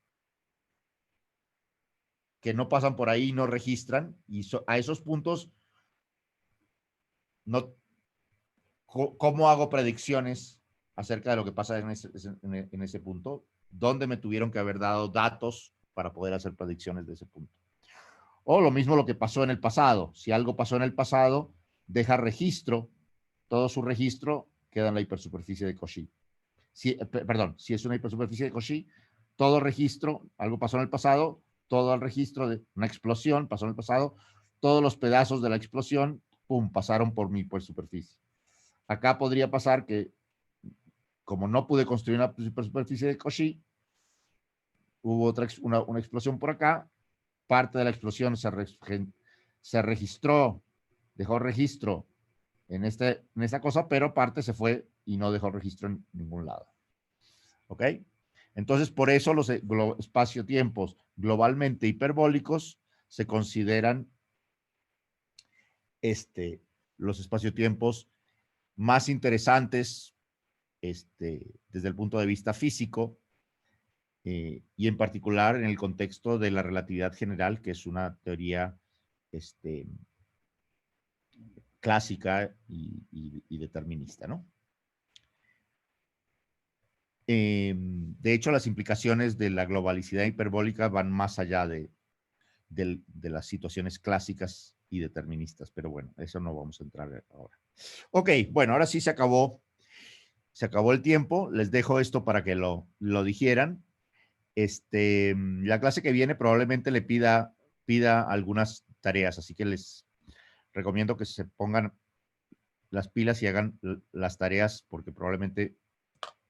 que no pasan por ahí y no registran, y a esos puntos, no, ¿cómo hago predicciones acerca de lo que pasa en ese punto? ¿Dónde me tuvieron que haber dado datos para poder hacer predicciones de ese punto? O lo mismo lo que pasó en el pasado. Si algo pasó en el pasado, deja registro, todo su registro queda en la hipersuperficie de Cauchy. Perdón, si es una hipersuperficie de Cauchy, todo registro, algo pasó en el pasado, todo el registro de una explosión pasó en el pasado, todos los pedazos de la explosión, pum, pasaron por mi hipersuperficie. Acá podría pasar que, como no pude construir una hipersuperficie de Cauchy, hubo una explosión por acá, parte de la explosión se registró, dejó registro en esta cosa, pero parte se fue y no dejó registro en ningún lado. ¿Ok? Entonces, por eso los espacio-tiempos globalmente hiperbólicos se consideran los espacio-tiempos más interesantes desde el punto de vista físico, y en particular en el contexto de la relatividad general, que es una teoría clásica y determinista, ¿no? De hecho, las implicaciones de la globalicidad hiperbólica van más allá de las situaciones clásicas y deterministas, pero bueno, eso no vamos a entrar ahora. Ok, bueno, ahora sí se acabó el tiempo, les dejo esto para que lo digieran. La clase que viene probablemente le pida algunas tareas, así que les recomiendo que se pongan las pilas y hagan las tareas, porque probablemente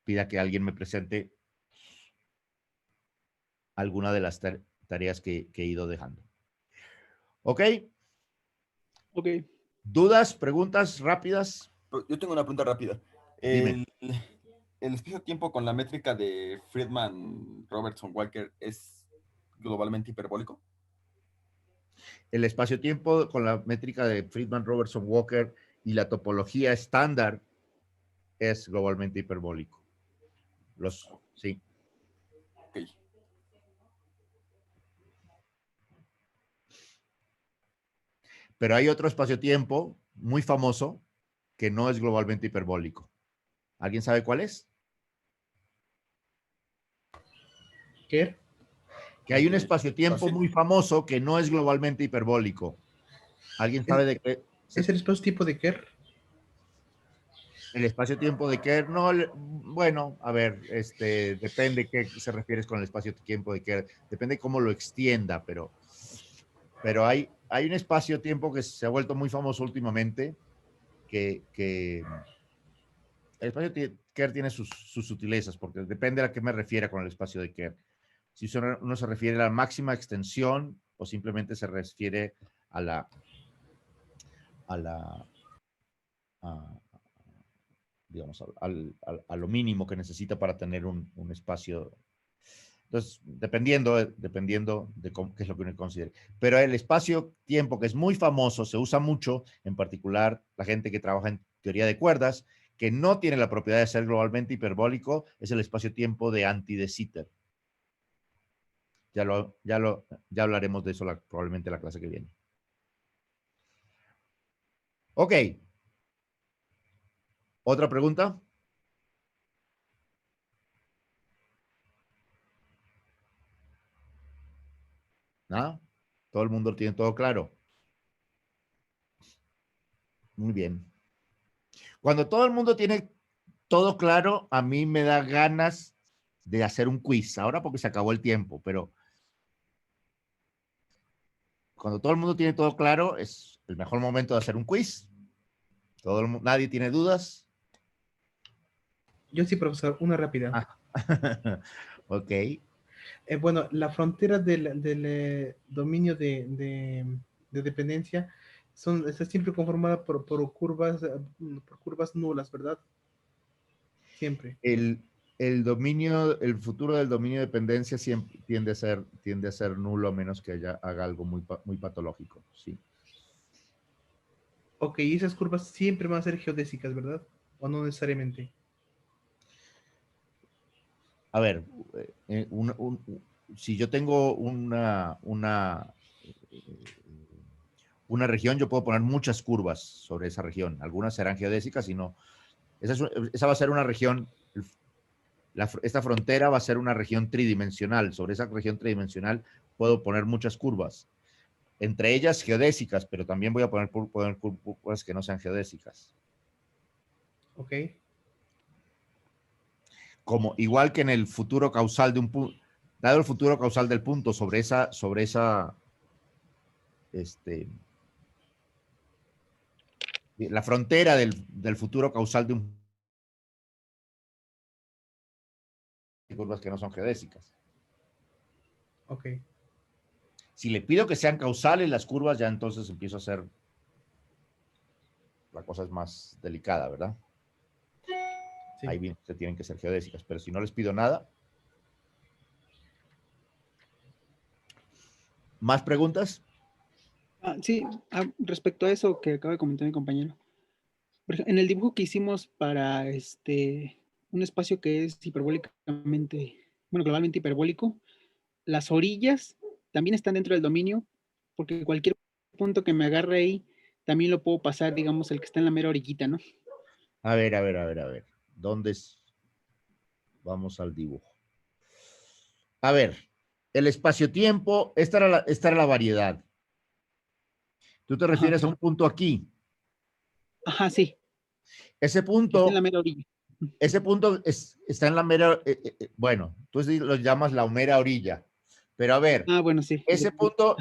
pida que alguien me presente alguna de las tareas que he ido dejando. ¿Ok?
Ok.
¿Dudas, preguntas rápidas?
Yo tengo una pregunta rápida.
Dime.
¿El espacio-tiempo con la métrica de Friedman-Robertson-Walker es globalmente hiperbólico?
El espacio-tiempo con la métrica de Friedman-Robertson-Walker y la topología estándar es globalmente hiperbólico. Sí.
Ok.
Pero hay otro espacio-tiempo muy famoso que no es globalmente hiperbólico. ¿Alguien sabe cuál es?
¿Qué?
Que hay un espacio-tiempo muy famoso que no es globalmente hiperbólico. ¿Alguien sabe de qué?
¿Es el espacio-tiempo de Kerr?
El espacio-tiempo de Kerr, no, bueno, a ver, depende qué se refieres con el espacio-tiempo de Kerr, depende cómo lo extienda, pero hay un espacio-tiempo que se ha vuelto muy famoso últimamente, que el espacio de Kerr tiene sus sutilezas, porque depende a qué me refiera con el espacio de Kerr. Si uno se refiere a la máxima extensión o simplemente se refiere a digamos, a lo mínimo que necesita para tener un espacio. Entonces, dependiendo de qué es lo que uno considere. Pero el espacio-tiempo, que es muy famoso, se usa mucho, en particular la gente que trabaja en teoría de cuerdas, que no tiene la propiedad de ser globalmente hiperbólico, es el espacio-tiempo de Anti-de Sitter. Ya hablaremos de eso probablemente la clase que viene. Ok. ¿Otra pregunta? ¿Nada? ¿Todo el mundo tiene todo claro? Muy bien. Cuando todo el mundo tiene todo claro, a mí me da ganas de hacer un quiz. Ahora porque se acabó el tiempo, pero Cuando todo el mundo tiene todo claro, es el mejor momento de hacer un quiz. Nadie tiene dudas.
Yo sí, profesor, una rápida.
Ok.
Bueno, la frontera del dominio de dependencia está siempre conformada por curvas nulas, ¿verdad? Siempre.
El futuro del dominio de dependencia siempre tiende a ser nulo a menos que haga algo muy patológico, sí.
Ok, y esas curvas siempre van a ser geodésicas, ¿verdad? ¿O no necesariamente?
A ver, si yo tengo una región, yo puedo poner muchas curvas sobre esa región. Algunas serán geodésicas y no. Esa va a ser una región, esta frontera va a ser una región tridimensional. Sobre esa región tridimensional puedo poner muchas curvas. Entre ellas geodésicas, pero también voy a poner curvas que no sean geodésicas.
Ok.
Igual que en el futuro causal de un punto, dado el futuro causal del punto sobre esa la frontera del futuro causal de un curvas que no son geodésicas.
Ok.
Si le pido que sean causales las curvas, ya entonces empiezo a hacer, la cosa es más delicada, ¿verdad? Sí. Ahí bien, se tienen que ser geodésicas, pero si no les pido nada. ¿Más preguntas?
Sí, respecto a eso que acaba de comentar mi compañero. Por ejemplo, en el dibujo que hicimos para un espacio que es globalmente hiperbólico, las orillas también están dentro del dominio, porque cualquier punto que me agarre ahí, también lo puedo pasar, digamos, el que está en la mera orillita, ¿no?
A ver. ¿Dónde es? Vamos al dibujo. A ver, el espacio-tiempo, esta era la variedad. ¿Tú te refieres a un punto aquí?
Ajá, sí.
Ese punto...
Está en la mera orilla.
Ese punto está en la mera... bueno, tú lo llamas la mera orilla. Pero a ver,
bueno, sí.
Ese punto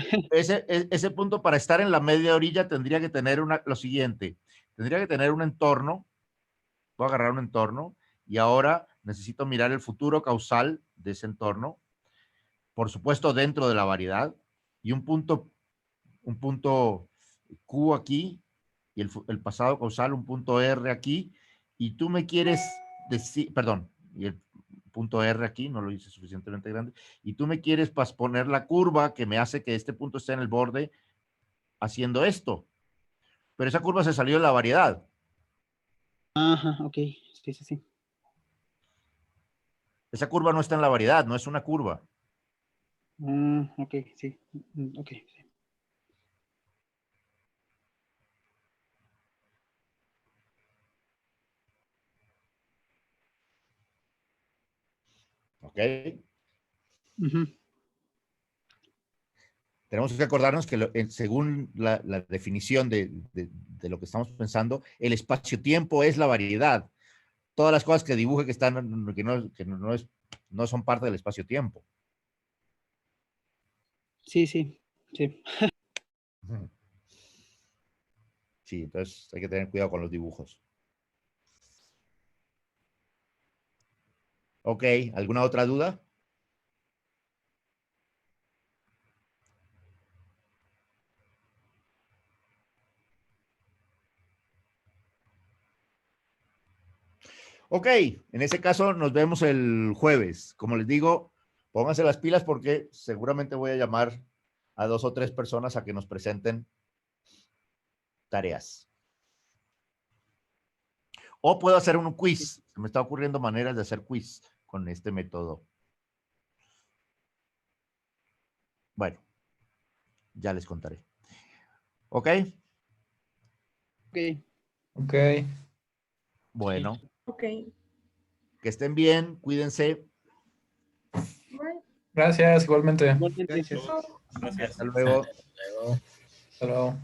para estar en la media orilla tendría que tener lo siguiente. Tendría que tener un entorno. Voy a agarrar un entorno y ahora necesito mirar el futuro causal de ese entorno. Por supuesto, dentro de la variedad. Y un punto Q aquí y el pasado causal, un punto R aquí. Y tú me quieres decir, perdón, y el punto R aquí, no lo hice suficientemente grande, y tú me quieres poner la curva que me hace que este punto esté en el borde haciendo esto. Pero esa curva se salió de la variedad.
Ajá, ok. Sí.
Esa curva no está en la variedad, no es una curva.
Ok, sí. Ok, sí.
¿Ok? Tenemos que acordarnos que según la definición de lo que estamos pensando, el espacio-tiempo es la variedad. Todas las cosas que dibuje que no son parte del espacio-tiempo.
Sí.
Sí, entonces hay que tener cuidado con los dibujos. Ok, ¿alguna otra duda? Ok, en ese caso nos vemos el jueves. Como les digo, pónganse las pilas porque seguramente voy a llamar a 2 o 3 personas a que nos presenten tareas. O puedo hacer un quiz. Se me está ocurriendo maneras de hacer quiz con este método. Bueno, ya les contaré. ¿Ok?
Ok.
Bueno.
Ok.
Que estén bien, cuídense.
Gracias, igualmente.
Gracias.
Hasta luego.
Hasta luego.